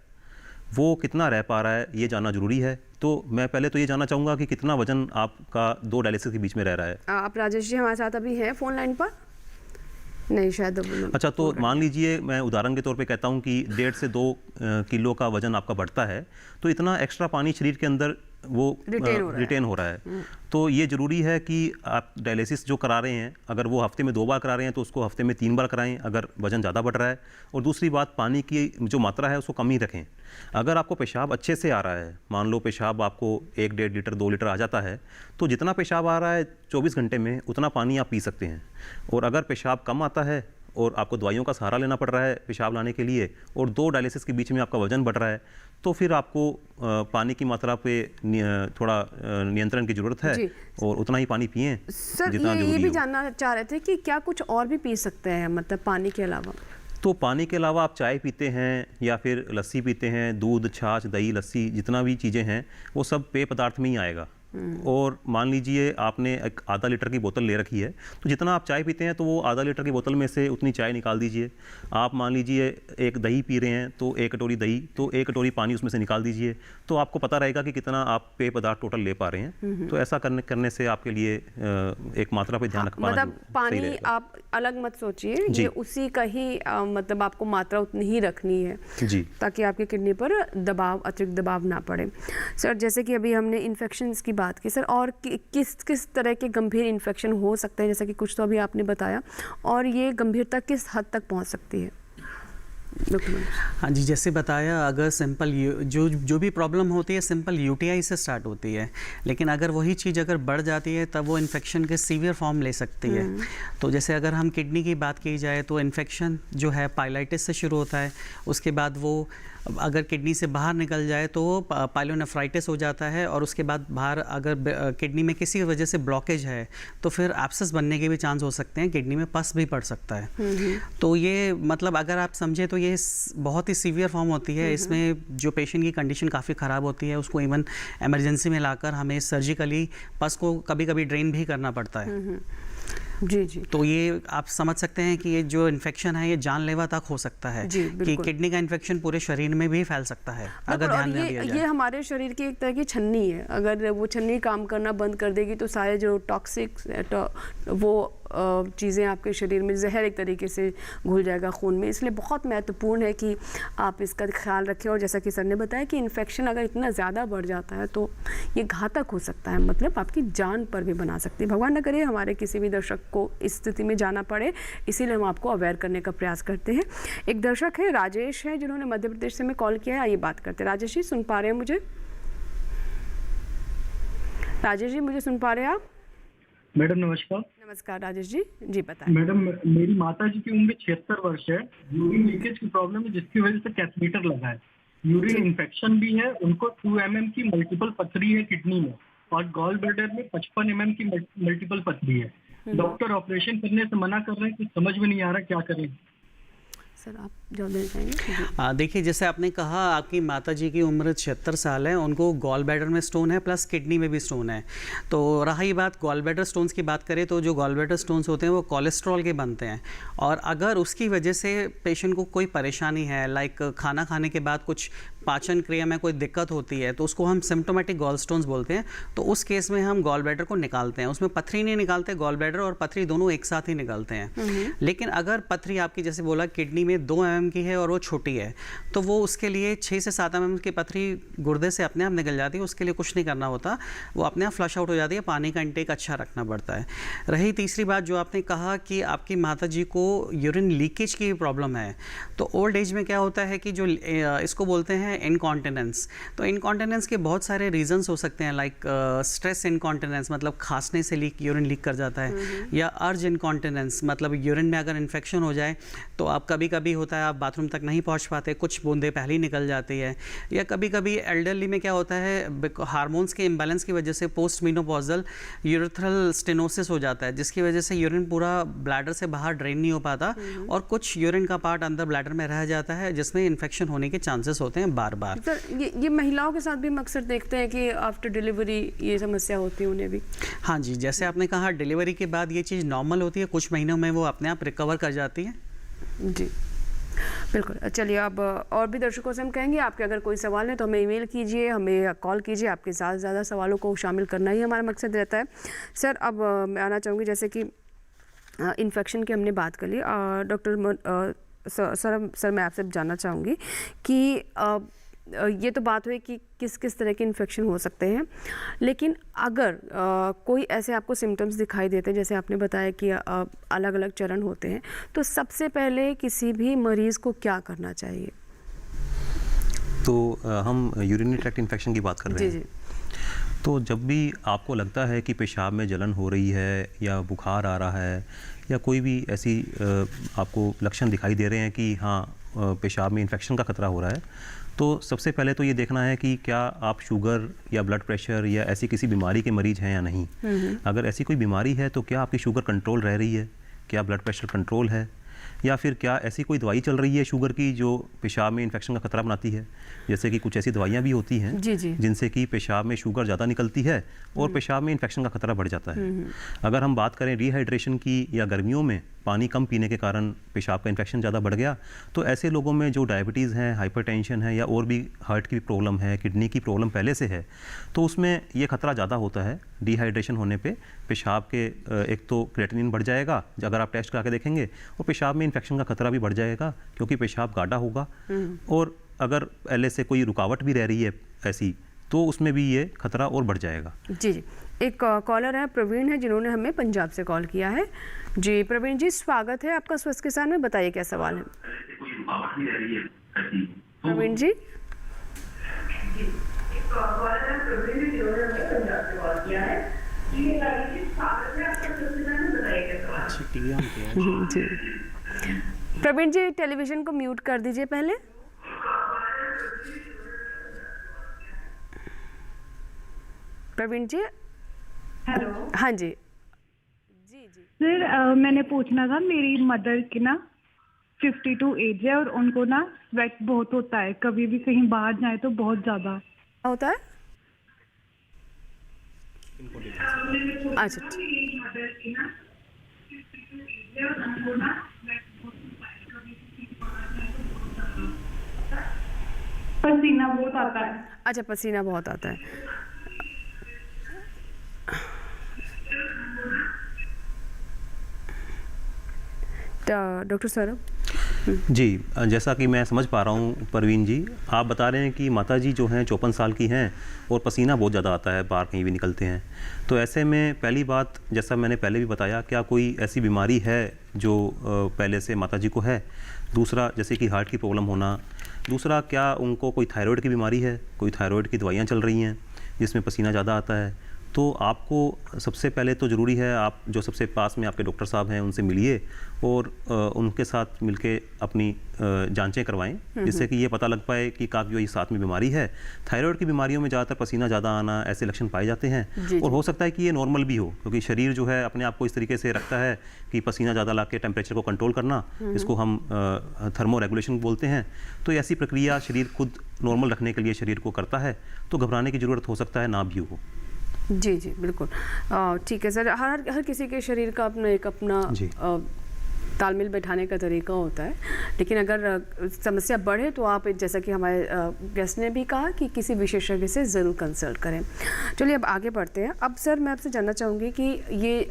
वो कितना रह पा रहा है, ये जानना ज़रूरी है। तो मैं पहले तो ये जानना चाहूँगा कि कितना वज़न आपका 2 डायलिसिस के बीच में रह रहा है। आप राजेश जी हमारे साथ अभी हैं फ़ोन लाइन पर? नहीं शायद। अच्छा, तो मान लीजिए मैं उदाहरण के तौर पे कहता हूँ कि 1.5 से 2 किलो का वजन आपका बढ़ता है, तो इतना एक्स्ट्रा पानी शरीर के अंदर वो रिटेन हो रहा है। तो ये ज़रूरी है कि आप डायलिसिस जो करा रहे हैं, अगर वो हफ्ते में 2 बार करा रहे हैं तो उसको हफ्ते में 3 बार कराएं, अगर वज़न ज़्यादा बढ़ रहा है। और दूसरी बात, पानी की जो मात्रा है उसको कम ही रखें। अगर आपको पेशाब अच्छे से आ रहा है, मान लो पेशाब आपको 1-1.5 लीटर 2 लीटर आ जाता है, तो जितना पेशाब आ रहा है 24 घंटे में उतना पानी आप पी सकते हैं। और अगर पेशाब कम आता है और आपको दवाइयों का सहारा लेना पड़ रहा है पेशाब लाने के लिए, और 2 डायलिसिस के बीच में आपका वजन बढ़ रहा है, तो फिर आपको पानी की मात्रा पे थोड़ा नियंत्रण की ज़रूरत है, और उतना ही पानी पिएं जितना ये भी जानना चाह रहे थे कि क्या कुछ और भी पी सकते हैं, मतलब पानी के अलावा? तो पानी के अलावा आप चाय पीते हैं या फिर लस्सी पीते हैं, दूध, छाछ, दही, लस्सी, जितना भी चीज़ें हैं वो सब पेय पदार्थ में ही आएगा। और मान लीजिए आपने एक आधा लीटर की बोतल ले रखी है, तो जितना आप चाय पीते हैं तो वो आधा लीटर की बोतल में से उतनी चाय निकाल दीजिए। आप मान लीजिए एक दही पी रहे हैं तो 1 कटोरी दही, तो 1 कटोरी पानी उसमें से निकाल दीजिए, तो आपको पता रहेगा कि कितना आप पेय पदार्थ टोटल ले पा रहे हैं। तो ऐसा करने से आपके लिए एक मात्रा पे ध्यान रख पाना मतलब पानी आप अलग मत सोचिए, ये उसी का ही मतलब आपको मात्रा उतनी ही रखनी है जी, ताकि आपकी किडनी पर अतिरिक्त दबाव ना पड़े। सर जैसे कि अभी हमने इन्फेक्शंस की बात की सर, और किस तरह के गंभीर इन्फेक्शन हो सकते हैं, जैसा कि कुछ तो अभी आपने बताया, और ये गंभीरता किस हद तक पहुंच सकती है? हाँ जी, जैसे बताया, अगर सिंपल जो भी प्रॉब्लम होती है सिंपल यूटीआई से स्टार्ट होती है, लेकिन अगर वही चीज़ अगर बढ़ जाती है तब वो इन्फेक्शन के सीवियर फॉर्म ले सकती है। तो जैसे अगर हम किडनी की बात की जाए तो इन्फेक्शन जो है पाइलाइटिस से शुरू होता है, उसके बाद वो अगर किडनी से बाहर निकल जाए तो वो पाइलोनेफ्राइटिस हो जाता है, और उसके बाद बाहर अगर किडनी में किसी वजह से ब्लॉकेज है तो फिर एब्सेस बनने के भी चांस हो सकते हैं, किडनी में पस भी पड़ सकता है। तो ये मतलब अगर आप समझे तो ये बहुत ही सीवियर फॉर्म होती है। इसमें जो पेशेंट की कंडीशन काफ़ी ख़राब होती है, उसको इवन एमरजेंसी में लाकर हमें सर्जिकली पस को कभी कभी ड्रेन भी करना पड़ता है। जी जी। तो ये आप समझ सकते हैं कि ये जो इन्फेक्शन है ये जानलेवा तक हो सकता है, कि किडनी का इन्फेक्शन पूरे शरीर में भी फैल सकता है अगर ध्यान न दिया जाए। ये हमारे शरीर की एक तरह की छन्नी है, अगर वो छन्नी काम करना बंद कर देगी तो सारे जो टॉक्सिक वो चीज़ें आपके शरीर में, जहर एक तरीके से घुल जाएगा खून में। इसलिए बहुत महत्वपूर्ण है कि आप इसका ख्याल रखें। और जैसा कि सर ने बताया कि इन्फेक्शन अगर इतना ज़्यादा बढ़ जाता है तो ये घातक हो सकता है, मतलब आपकी जान पर भी बना सकती है। भगवान न करे हमारे किसी भी दर्शक को इस स्थिति में जाना पड़े, इसीलिए हम आपको अवेयर करने का प्रयास करते हैं। एक दर्शक है राजेश है, जिन्होंने मध्य प्रदेश से हमें कॉल किया है। आइए बात करते हैं। राजेश जी सुन पा रहे हैं मुझे? राजेश जी मुझे सुन पा रहे हैं आप? मैडम नमस्कार। नमस्कार राजेश जी, जी बताएं। मैडम मेरी माता जी की उम्र 76 वर्ष है, यूरिन लीकेज की प्रॉब्लम है जिसकी वजह से कैथमीटर लगा है, यूरिन इन्फेक्शन भी है, उनको 2 mm की मल्टीपल पथरी है किडनी में, और गॉल ब्लैडर में 55 mm की मल्टीपल पथरी है। डॉक्टर ऑपरेशन करने से मना कर रहे हैं, कुछ समझ में नहीं आ रहा क्या करें। सर आप जवाब देना चाहेंगे? देखिए, जैसे आपने कहा आपकी माताजी की उम्र 76 साल है, उनको गॉल ब्लैडर में स्टोन है प्लस किडनी में भी स्टोन है। तो रहा ही बात गॉल ब्लैडर स्टोन्स की बात करें तो जो गॉल ब्लैडर स्टोन्स होते हैं वो कोलेस्ट्रॉल के बनते हैं, और अगर उसकी वजह से पेशेंट को कोई परेशानी है, लाइक खाना खाने के बाद कुछ पाचन क्रिया में कोई दिक्कत होती है, तो उसको हम सिम्प्टोमेटिक गॉल स्टोन्स बोलते हैं। तो उस केस में हम गॉल ब्लैडर को निकालते हैं, उसमें पथरी नहीं निकालते, गॉल ब्लैडर और पथरी दोनों एक साथ ही निकालते हैं। लेकिन अगर पथरी आपकी जैसे बोला किडनी में 2 mm की है और वो छोटी है, तो वो उसके लिए 6 से 7 mm की पथरी गुर्दे से अपने आप निकल जाती है, उसके लिए कुछ नहीं करना होता, वो अपने आप फ्लश आउट हो जाती है, पानी का इंटेक अच्छा रखना पड़ता है। रही तीसरी बात जो आपने कहा कि आपकी माताजी को यूरिन लीकेज की प्रॉब्लम है, तो ओल्ड एज में क्या होता है कि जो इसको बोलते हैं इनकॉन्टिनेंस, तो इनकॉन्टिनेंस के बहुत सारे रीजंस हो सकते हैं, लाइक स्ट्रेस इनकॉन्टिनेंस मतलब खांसने से यूरिन लीक कर जाता है, या अर्ज इनकॉन्टिनेंस मतलब यूरिन में अगर इन्फेक्शन हो जाए तो आप कभी कभी होता है आप बाथरूम तक नहीं पहुंच पाते, कुछ बूंदें पहले ही निकल जाती है, या कभी कभी एल्डरली में क्या होता है हार्मोन्स के इम्बैलेंस की वजह से पोस्ट मेनोपॉजल यूरेथ्रल स्टेनोसिस हो जाता है, जिसकी वजह से यूरिन पूरा ब्लैडर से बाहर ड्रेन नहीं हो पाता और कुछ यूरिन का पार्ट अंदर ब्लैडर में रह जाता है, जिसमें इन्फेक्शन होने के चांसेस होते हैं बार बार। सर ये महिलाओं के साथ भी हम अक्सर देखते हैं कि आफ्टर डिलीवरी ये समस्या होती है उन्हें भी। हाँ जी, जैसे आपने कहा डिलीवरी के बाद ये चीज़ नॉर्मल होती है, कुछ महीनों में वो अपने आप रिकवर कर जाती है। जी बिल्कुल। चलिए अब और भी दर्शकों से हम कहेंगे आपके अगर कोई सवाल है तो हमें ईमेल कीजिए, हमें कॉल कीजिए, आपके ज़्यादा से ज़्यादा सवालों को शामिल करना ही हमारा मकसद रहता है। सर अब मैं आना चाहूँगी जैसे कि इन्फेक्शन की हमने बात कर ली, डॉक्टर सर मैं आपसे जानना चाहूँगी कि ये तो बात हुई कि किस किस तरह के इन्फेक्शन हो सकते हैं, लेकिन अगर कोई ऐसे आपको सिम्टम्स दिखाई देते हैं, जैसे आपने बताया कि अलग अलग चरण होते हैं, तो सबसे पहले किसी भी मरीज़ को क्या करना चाहिए? तो हम यूरिनरी ट्रैक्ट इन्फेक्शन की बात कर रहे हैं। जी। तो जब भी आपको लगता है कि पेशाब में जलन हो रही है या बुखार आ रहा है या कोई भी ऐसी आपको लक्षण दिखाई दे रहे हैं कि हाँ पेशाब में इन्फेक्शन का खतरा हो रहा है, तो सबसे पहले तो ये देखना है कि क्या आप शुगर या ब्लड प्रेशर या ऐसी किसी बीमारी के मरीज हैं या नहीं। अगर ऐसी कोई बीमारी है तो क्या आपकी शुगर कंट्रोल रह रही है, क्या ब्लड प्रेशर कंट्रोल है, या फिर क्या ऐसी कोई दवाई चल रही है शुगर की जो पेशाब में इन्फेक्शन का खतरा बनाती है। जैसे कि कुछ ऐसी दवाइयाँ भी होती हैं जिनसे कि पेशाब में शुगर ज़्यादा निकलती है और पेशाब में इन्फेक्शन का खतरा बढ़ जाता है। अगर हम बात करें डिहाइड्रेशन की या गर्मियों में पानी कम पीने के कारण पेशाब का इन्फेक्शन ज़्यादा बढ़ गया, तो ऐसे लोगों में जो डायबिटीज़ है, हाइपरटेंशन है या और भी हार्ट की प्रॉब्लम है, किडनी की प्रॉब्लम पहले से है, तो उसमें ये खतरा ज़्यादा होता है। डिहाइड्रेशन होने पे पेशाब के एक तो क्रिएटिनिन बढ़ जाएगा, अगर आप टेस्ट करा के देखेंगे, और पेशाब में इन्फेक्शन का खतरा भी बढ़ जाएगा क्योंकि पेशाब गाढ़ा होगा। और अगर पहले से कोई रुकावट भी रह रही है ऐसी, तो उसमें भी ये खतरा और बढ़ जाएगा। जी एक कॉलर है प्रवीण है जिन्होंने हमें पंजाब से कॉल किया है। जी प्रवीण जी स्वागत है आपका स्वस्थ किसान में, बताइए क्या सवाल है। प्रवीण जी प्रवीण जी टेलीविजन को म्यूट कर दीजिए पहले। प्रवीण जी हेलो। हाँ जी सर मैंने पूछना था, मेरी मदर की ना 52 एज है और उनको ना स्वेट बहुत होता है, कभी भी कहीं बाहर जाए तो बहुत ज़्यादा होता है। अच्छा पसीना बहुत आता है। अच्छा पसीना बहुत आता है। डॉक्टर सौरभ जी, जैसा कि मैं समझ पा रहा हूँ परवीन जी, आप बता रहे हैं कि माता जी जो हैं 54 साल की हैं और पसीना बहुत ज़्यादा आता है, बाहर कहीं भी निकलते हैं। तो ऐसे में पहली बात, जैसा मैंने पहले भी बताया, क्या कोई ऐसी बीमारी है जो पहले से माता जी को है। दूसरा जैसे कि हार्ट की प्रॉब्लम होना। दूसरा क्या उनको कोई थायराइड की बीमारी है, कोई थायराइड की दवाइयाँ चल रही हैं जिसमें पसीना ज़्यादा आता है। तो आपको सबसे पहले तो ज़रूरी है आप जो सबसे पास में आपके डॉक्टर साहब हैं उनसे मिलिए और उनके साथ मिलके अपनी जांचें करवाएं, जिससे कि ये पता लग पाए कि काफ़ी वही साथ में बीमारी है। थायराइड की बीमारियों में ज़्यादातर पसीना ज़्यादा आना ऐसे लक्षण पाए जाते हैं और हो सकता है कि ये नॉर्मल भी हो, क्योंकि शरीर जो है अपने आप को इस तरीके से रखता है कि पसीना ज़्यादा ला के टेम्परेचर को कंट्रोल करना, इसको हम थर्मो रेगुलेशन बोलते हैं। तो ऐसी प्रक्रिया शरीर खुद नॉर्मल रखने के लिए शरीर को करता है, तो घबराने की ज़रूरत हो सकता है ना भी हो। जी जी बिल्कुल ठीक है सर। हर किसी के शरीर का अपना तालमेल बैठाने का तरीका होता है, लेकिन अगर समस्या बढ़े तो आप जैसा कि हमारे गेस्ट ने भी कहा कि किसी विशेषज्ञ से ज़रूर कंसल्ट करें। चलिए अब आगे बढ़ते हैं। अब सर मैं आपसे जानना चाहूँगी कि ये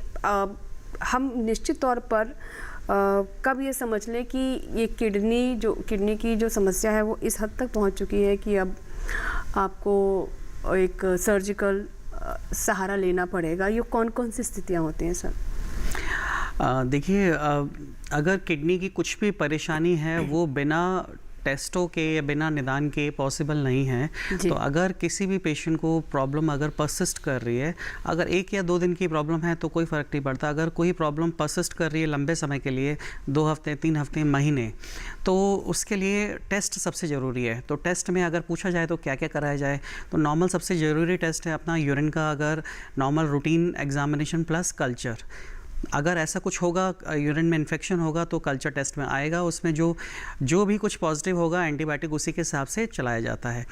हम निश्चित तौर पर कब ये समझ लें कि ये किडनी की जो समस्या है वो इस हद तक पहुँच चुकी है कि अब आपको एक सर्जिकल सहारा लेना पड़ेगा? ये कौन कौन सी स्थितियाँ होती हैं सर? देखिए, अगर किडनी की कुछ भी परेशानी है वो बिना टेस्टों के या बिना निदान के पॉसिबल नहीं है। तो अगर किसी भी पेशेंट को प्रॉब्लम अगर परसिस्ट कर रही है, अगर 1 या 2 दिन की प्रॉब्लम है तो कोई फ़र्क नहीं पड़ता। अगर कोई प्रॉब्लम परसिस्ट कर रही है लंबे समय के लिए, 2 हफ्ते, 3 हफ्ते, महीने, तो उसके लिए टेस्ट सबसे ज़रूरी है। तो टेस्ट में अगर पूछा जाए तो क्या क्या कराया जाए, तो नॉर्मल सबसे ज़रूरी टेस्ट है अपना यूरिन का, अगर normal routine examination plus culture. अगर ऐसा कुछ होगा, यूरिन में इन्फेक्शन होगा तो कल्चर टेस्ट में आएगा, उसमें जो भी कुछ पॉजिटिव होगा एंटीबायोटिक उसी के हिसाब से चलाया जाता है।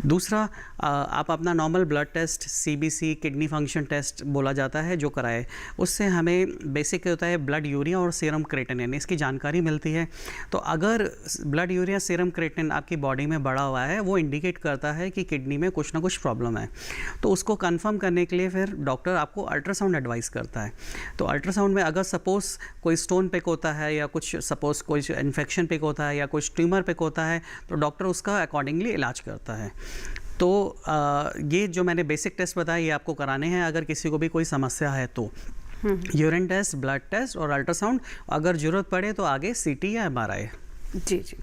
दूसरा, आप अपना normal blood test, CBC kidney function test बोला जाता है, जो कराए, उससे हमें बेसिक होता है ब्लड यूरिया और सीरम क्रिएटिनिन, इसकी जानकारी मिलती है। तो अगर ब्लड यूरिया, सीरम क्रिएटिनिन आपकी बॉडी में बढ़ा हुआ है, वो इंडिकेट करता है कि किडनी में कुछ ना कुछ प्रॉब्लम है। तो उसको कंफर्म करने के लिए फिर डॉक्टर आपको अल्ट्रासाउंड एडवाइस करता है। तो अल्ट्रासाउंड में अगर सपोज़ कोई स्टोन पिक होता है या कुछ सपोज़ कोई इन्फेक्शन पिक होता है या कुछ ट्यूमर पिक होता है, तो डॉक्टर उसका अकॉर्डिंगली इलाज करता है। तो ये जो मैंने बेसिक टेस्ट बताया ये आपको कराने हैं अगर किसी को भी कोई समस्या है तो। यूरिन टेस्ट, ब्लड टेस्ट और अल्ट्रासाउंड, अगर ज़रूरत पड़े तो आगे CT या MRI। जी जी,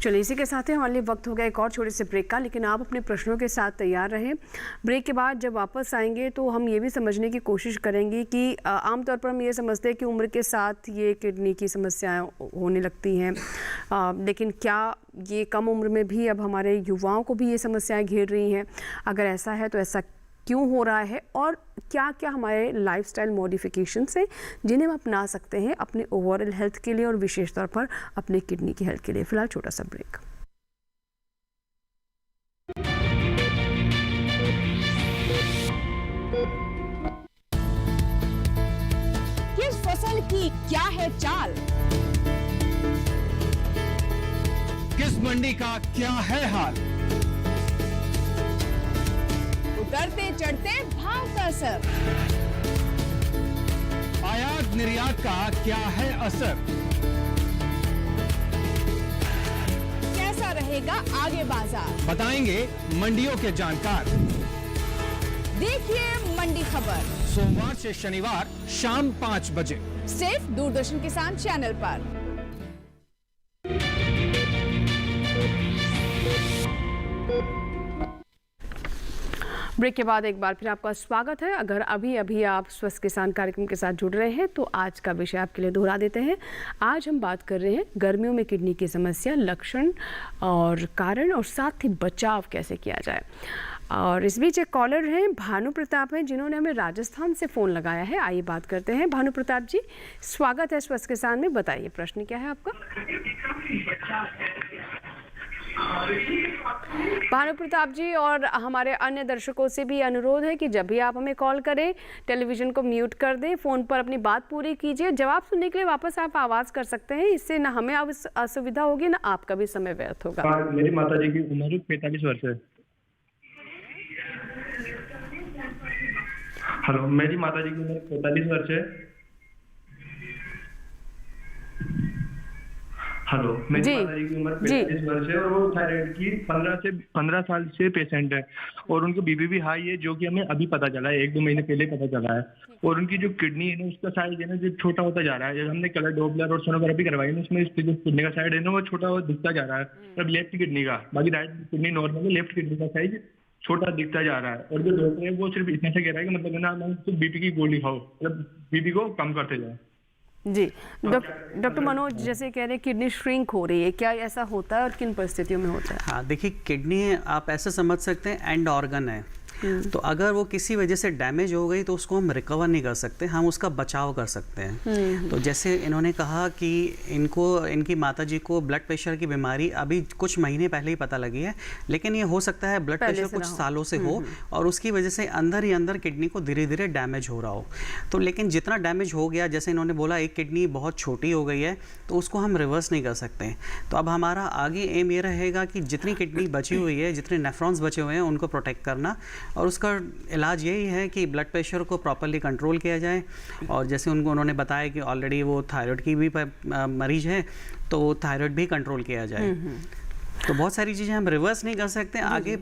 चलिए इसी के साथ ही हमारे लिए वक्त हो गया एक और छोटे से ब्रेक का, लेकिन आप अपने प्रश्नों के साथ तैयार रहें। ब्रेक के बाद जब वापस आएंगे तो हम ये भी समझने की कोशिश करेंगे कि आमतौर पर हम ये समझते हैं कि उम्र के साथ ये किडनी की समस्याएं होने लगती हैं, लेकिन क्या ये कम उम्र में भी अब हमारे युवाओं को भी ये समस्याएँ घेर रही हैं? अगर ऐसा है तो ऐसा क्यों हो रहा है और क्या क्या हमारे लाइफस्टाइल मॉडिफिकेशंस हैं जिन्हें हम अपना सकते हैं अपने ओवरऑल हेल्थ के लिए और विशेष तौर पर अपने किडनी की हेल्थ के लिए। फिलहाल छोटा सा ब्रेक। किस फसल की क्या है चाल, किस मंडी का क्या है हाल, उतरते चढ़ते भाव का असर, आयात निर्यात का क्या है असर, कैसा रहेगा आगे बाजार, बताएंगे मंडियों के जानकार। देखिए मंडी खबर सोमवार से शनिवार शाम 5 बजे सिर्फ दूरदर्शन किसान चैनल पर। ब्रेक के बाद एक बार फिर आपका स्वागत है। अगर अभी आप स्वस्थ किसान कार्यक्रम के साथ जुड़ रहे हैं तो आज का विषय आपके लिए दोहरा देते हैं। आज हम बात कर रहे हैं गर्मियों में किडनी की समस्या, लक्षण और कारण और साथ ही बचाव कैसे किया जाए। और इस बीच एक कॉलर हैं, भानु प्रताप हैं, जिन्होंने हमें राजस्थान से फ़ोन लगाया है। आइए बात करते हैं। भानु प्रताप जी, स्वागत है स्वस्थ किसान में। बताइए प्रश्न क्या है आपका? भानु प्रताप जी, और हमारे अन्य दर्शकों से भी अनुरोध है कि जब भी आप हमें कॉल करें टेलीविज़न को म्यूट कर दें, फ़ोन पर अपनी बात पूरी कीजिए। जवाब सुनने के लिए वापस आप आवाज़ कर सकते हैं, इससे ना हमें असुविधा होगी ना आपका भी समय व्यर्थ होगा। मेरी माता जी की उम्र 45 वर्ष है। हेलो, मेरी माता जी की उम्र 45 वर्ष है। हेलो, मेरी माता जी की उम्र 45 वर्ष है और वो थायराइड की 15 साल से पेशेंट है और उनको बीपी भी हाई है, जो कि हमें अभी पता चला है, 1-2 महीने पहले पता चला है। और उनकी जो किडनी है ना, उसका साइज है ना जो छोटा होता जा रहा है। जब हमने कलर डॉपलर और सोनोग्राफी करवाई ना, उसमें जो किडनी का साइड है ना वो छोटा दिखता जा रहा है। अब लेफ्ट किडनी का, बाकी राइट किडनी नॉर्मल है, लेफ्ट किडनी का साइज छोटा दिखता जा रहा है, और जो डॉक्टर है वो सिर्फ इतने से कह रहा है कि मतलब है ना मैम सिर्फ बीपी की गोली खाओ, मतलब बीपी को कम करते जाओ। जी डॉक्टर मनोज, जैसे कह रहे हैं किडनी श्रिंक हो रही है, क्या ऐसा होता है और किन परिस्थितियों में होता है? हाँ देखिए, किडनी आप ऐसे समझ सकते हैं एंड ऑर्गन है, तो अगर वो किसी वजह से डैमेज हो गई तो उसको हम रिकवर नहीं कर सकते, हम उसका बचाव कर सकते हैं। तो जैसे इन्होंने कहा कि इनकी माताजी को ब्लड प्रेशर की बीमारी अभी कुछ महीने पहले ही पता लगी है, लेकिन ये हो सकता है ब्लड प्रेशर कुछ सालों से हो और उसकी वजह से अंदर ही अंदर किडनी को धीरे धीरे डैमेज हो रहा हो। तो लेकिन जितना डैमेज हो गया, जैसे इन्होंने बोला एक किडनी बहुत छोटी हो गई है, तो उसको हम रिवर्स नहीं कर सकते। तो अब हमारा आगे एम ये रहेगा कि जितनी किडनी बची हुई है, जितने नेफ्रॉन्स बचे हुए हैं, उनको प्रोटेक्ट करना, और उसका इलाज यही है कि ब्लड प्रेशर को प्रॉपर्ली कंट्रोल किया जाए। और जैसे उन्होंने बताया कि ऑलरेडी वो थायराइड की भी मरीज है, तो थायराइड भी कंट्रोल किया जाए। तो बहुत सारी चीज़ें हम रिवर्स नहीं कर सकते, आगे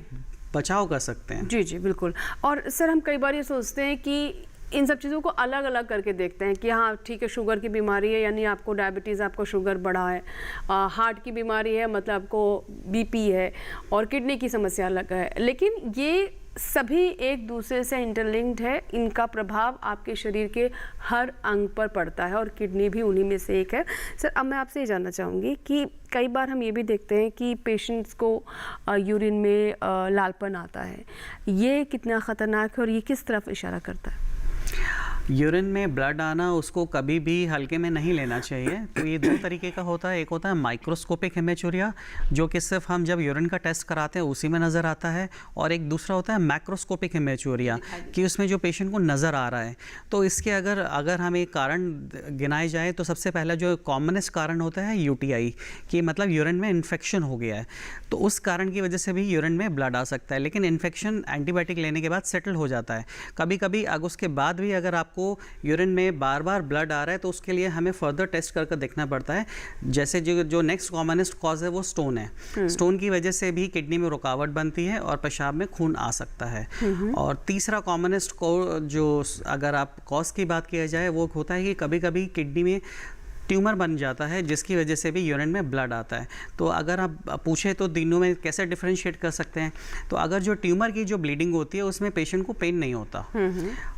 बचाव कर सकते हैं। जी जी बिल्कुल। और सर हम कई बार ये सोचते हैं कि इन सब चीज़ों को अलग अलग करके देखते हैं कि हाँ ठीक है शुगर की बीमारी है, यानी आपको डायबिटीज़, आपको शुगर बढ़ा है, हार्ट की बीमारी है मतलब आपको बीपी है, और किडनी की समस्या अलग है, लेकिन ये सभी एक दूसरे से इंटरलिंक्ड है, इनका प्रभाव आपके शरीर के हर अंग पर पड़ता है और किडनी भी उन्हीं में से एक है। सर अब मैं आपसे ये जानना चाहूँगी कि कई बार हम ये भी देखते हैं कि पेशेंट्स को यूरिन में लालपन आता है, ये कितना ख़तरनाक है और ये किस तरफ इशारा करता है? यूरिन में ब्लड आना उसको कभी भी हल्के में नहीं लेना चाहिए। तो ये दो तरीके का होता है, एक होता है माइक्रोस्कोपिक हेमेचूरिया, जो कि सिर्फ हम जब यूरिन का टेस्ट कराते हैं उसी में नज़र आता है, और एक दूसरा होता है मैक्रोस्कोपिक हेमेचूरिया, कि उसमें जो पेशेंट को नज़र आ रहा है। तो इसके अगर हमें कारण गिनाए जाए तो सबसे पहला जो कॉमनेस्ट कारण होता है यूटीआई, कि मतलब यूरिन में इन्फेक्शन हो गया है, तो उस कारण की वजह से भी यूरिन में ब्लड आ सकता है। लेकिन इन्फेक्शन एंटीबायोटिक लेने के बाद सेटल हो जाता है। कभी कभी अगर उसके बाद भी अगर आपको यूरिन में बार बार ब्लड आ रहा है तो उसके लिए हमें फर्दर टेस्ट करके देखना पड़ता है। जैसे जो नेक्स्ट कॉमनेस्ट कॉज है वो स्टोन है। स्टोन की वजह से भी किडनी में रुकावट बनती है और पेशाब में खून आ सकता है। और तीसरा कॉमनेस्ट जो अगर आप कॉज की बात किया जाए वो होता है कि कभी कभी किडनी में ट्यूमर बन जाता है, जिसकी वजह से भी यूरिन में ब्लड आता है। तो अगर आप पूछे तो तीनों में कैसे डिफरेंशिएट कर सकते हैं, तो अगर जो ट्यूमर की जो ब्लीडिंग होती है उसमें पेशेंट को पेन नहीं होता,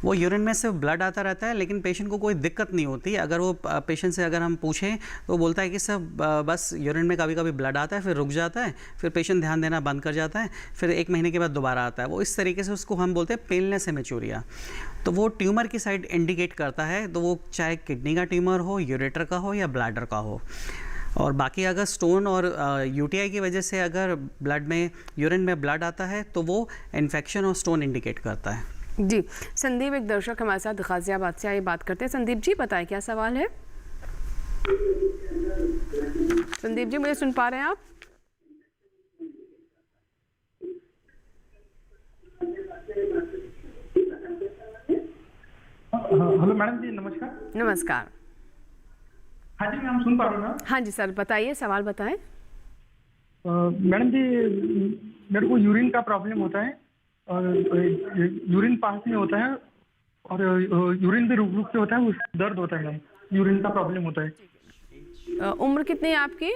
वो यूरिन में सिर्फ ब्लड आता रहता है, लेकिन पेशेंट को कोई दिक्कत नहीं होती। अगर वो पेशेंट से अगर हम पूछें तो बोलता है कि सब बस यूरिन में कभी कभी ब्लड आता है, फिर रुक जाता है, फिर पेशेंट ध्यान देना बंद कर जाता है, फिर 1 महीने के बाद दोबारा आता है। वो इस तरीके से उसको हम बोलते हैं पेनलेस हेमेचूरिया। तो वो ट्यूमर की साइड इंडिकेट करता है, तो वो चाहे किडनी का ट्यूमर हो, यूरेटर का हो या ब्लैडर का हो। और बाकी अगर स्टोन और यूटीआई की वजह से अगर ब्लड में यूरिन में ब्लड आता है तो वो इन्फेक्शन और स्टोन इंडिकेट करता है। जी संदीप एक दर्शक हमारे साथ गाजियाबाद से आए, बात करते हैं। संदीप जी बताएं क्या सवाल है? संदीप जी मुझे सुन पा रहे हैं आप? हेलो मैडम जी, नमस्कार। नमस्कार। हाँ जी मैम, सुन पा रहे हो ना? हाँ जी सर बताइए, सवाल बताएं। मैडम जी मेरे को यूरिन का प्रॉब्लम होता है, और यूरिन पास नहीं होता है, और यूरिन भी रुक रुक के होता है, उससे दर्द होता है मैम, यूरिन का प्रॉब्लम होता है। उम्र कितनी है आपकी?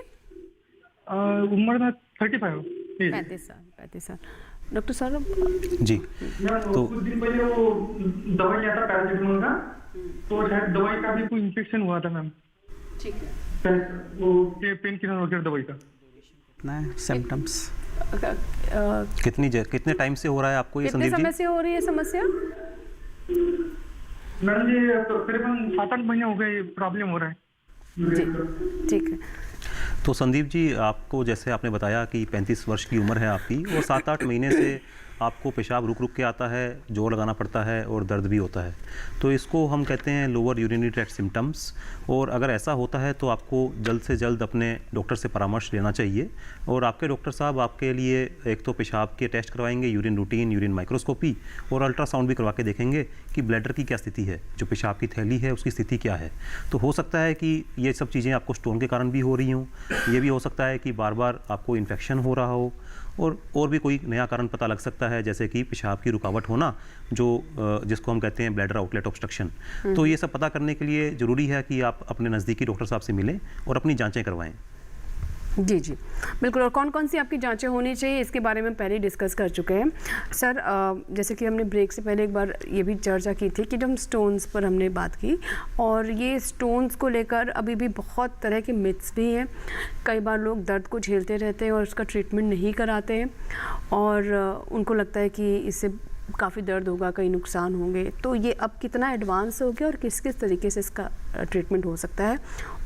उम्र 35 35 साल। डॉक्टर साहब जी, तो कुछ दिन पहले वो दवाई लिया था पैरासिटामोल का, तो शायद दवाई का भी कोई इन्फेक्शन हुआ था मैम। ठीक है, वो पेन किलर वगैरह दवाई का ना सिम्टम्स कितने टाइम से हो रहा है आपको ये संदीप जी? कितने समय से हो रही है समस्या? मैडम जी तकरीबन 7-8 महीने हो गए प्रॉब्लम हो रहा है। जी ठीक है। तो संदीप जी आपको जैसे आपने बताया कि 35 वर्ष की उम्र है आपकी, और 7-8 महीने से आपको पेशाब रुक रुक के आता है, जोर लगाना पड़ता है और दर्द भी होता है, तो इसको हम कहते हैं लोअर यूरिनरी ट्रैक्ट सिम्टम्स। और अगर ऐसा होता है तो आपको जल्द से जल्द अपने डॉक्टर से परामर्श लेना चाहिए, और आपके डॉक्टर साहब आपके लिए एक तो पेशाब के टेस्ट करवाएंगे, यूरिन रूटीन, यूरिन माइक्रोस्कोपी, और अल्ट्रासाउंड भी करवा के देखेंगे कि ब्लैडर की क्या स्थिति है, जो पेशाब की थैली है उसकी स्थिति क्या है। तो हो सकता है कि ये सब चीज़ें आपको स्टोन के कारण भी हो रही हों, ये भी हो सकता है कि बार बार आपको इन्फेक्शन हो रहा हो, और भी कोई नया कारण पता लग सकता है, जैसे कि पेशाब की रुकावट होना, जो जिसको हम कहते हैं ब्लैडर आउटलेट ऑब्स्ट्रक्शन। तो ये सब पता करने के लिए ज़रूरी है कि आप अपने नज़दीकी डॉक्टर साहब से मिलें और अपनी जांचें करवाएं। जी जी बिल्कुल। और कौन कौन सी आपकी जांचें होनी चाहिए इसके बारे में पहले डिस्कस कर चुके हैं सर। जैसे कि हमने ब्रेक से पहले एक बार ये भी चर्चा की थी कि जब हम स्टोन्स पर हमने बात की, और ये स्टोन्स को लेकर अभी भी बहुत तरह के मिथ्स भी हैं। कई बार लोग दर्द को झेलते रहते हैं और उसका ट्रीटमेंट नहीं कराते हैं, और उनको लगता है कि इससे काफ़ी दर्द होगा, कई नुकसान होंगे। तो ये अब कितना एडवांस हो गया और किस किस तरीके से इसका ट्रीटमेंट हो सकता है,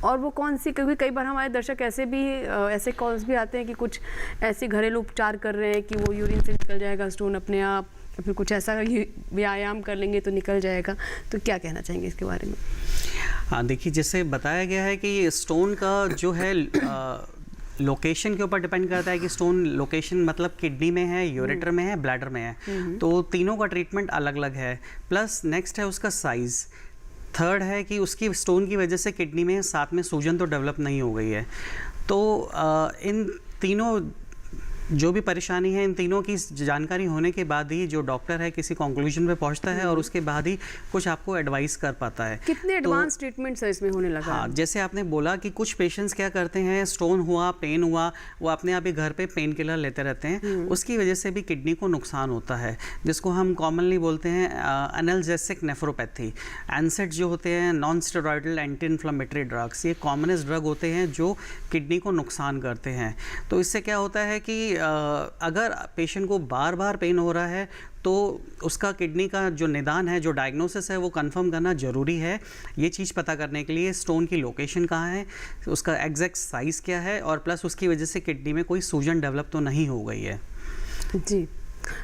और वो कौन सी, क्योंकि कई बार हमारे दर्शक ऐसे कॉल्स भी आते हैं कि कुछ ऐसे घरेलू उपचार कर रहे हैं कि वो यूरिन से निकल जाएगा स्टोन अपने आप, या फिर कुछ ऐसा व्यायाम कर लेंगे तो निकल जाएगा। तो क्या कहना चाहेंगे इसके बारे में? हाँ देखिए, जैसे बताया गया है कि स्टोन का जो है लोकेशन के ऊपर डिपेंड करता है कि स्टोन लोकेशन मतलब किडनी में है, यूरेटर में है, ब्लैडर में है। तो तीनों का ट्रीटमेंट अलग अलग है। प्लस नेक्स्ट है उसका साइज़। थर्ड है कि उसकी स्टोन की वजह से किडनी में साथ में सूजन तो डेवलप नहीं हो गई है। तो इन तीनों जो भी परेशानी है, इन तीनों की जानकारी होने के बाद ही जो डॉक्टर है किसी कंक्लूजन पे पहुंचता है, और उसके बाद ही कुछ आपको एडवाइस कर पाता है। कितने एडवांस ट्रीटमेंट्स है इसमें होने लगा? हाँ, जैसे आपने बोला कि कुछ पेशेंट्स क्या करते हैं, स्टोन हुआ, पेन हुआ, वो अपने आप ही घर पे पेन किलर लेते रहते हैं। उसकी वजह से भी किडनी को नुकसान होता है, जिसको हम कॉमनली बोलते हैं एनाल्जेसिक नेफ्रोपैथी। एनसेड जो होते हैं non steroidal anti inflammatory drugs, ये कॉमनेस्ट ड्रग होते हैं जो किडनी को नुकसान करते हैं। तो इससे क्या होता है कि अगर पेशेंट को बार बार पेन हो रहा है तो उसका किडनी का जो निदान है, जो डायग्नोसिस है, वो कंफर्म करना ज़रूरी है। ये चीज़ पता करने के लिए स्टोन की लोकेशन कहाँ है, उसका एग्जैक्ट साइज़ क्या है, और प्लस उसकी वजह से किडनी में कोई सूजन डेवलप तो नहीं हो गई है। जी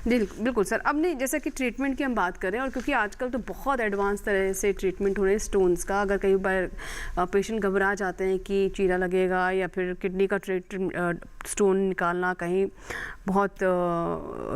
बिल्कुल सर। अब नहीं, जैसा कि ट्रीटमेंट की हम बात करें, और क्योंकि आजकल तो बहुत एडवांस तरह से ट्रीटमेंट हो रहे हैं स्टोन्स का। अगर कई बार पेशेंट घबरा जाते हैं कि चीरा लगेगा या फिर किडनी का स्टोन निकालना कहीं बहुत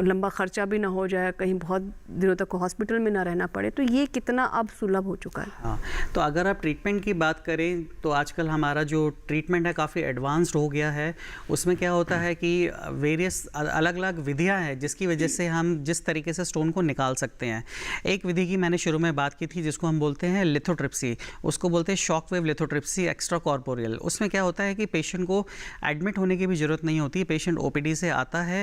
लंबा खर्चा भी ना हो जाए, कहीं बहुत दिनों तक हॉस्पिटल में ना रहना पड़े, तो ये कितना अब सुलभ हो चुका है? हाँ, तो अगर आप ट्रीटमेंट की बात करें तो आजकल हमारा जो ट्रीटमेंट है काफ़ी एडवांस्ड हो गया है। उसमें क्या होता है कि वेरियस अलग अलग विधियाँ हैं जिसकी वजह से हम जिस तरीके से स्टोन को निकाल सकते हैं। एक विधि की मैंने शुरू में बात की थी जिसको हम बोलते हैं लिथोट्रिप्सी, उसको बोलते हैं shock wave lithotripsy extra corporeal. उसमें क्या होता है कि पेशेंट को एडमिट होने की भी ज़रूरत नहीं होती। पेशेंट ओपीडी से आता है,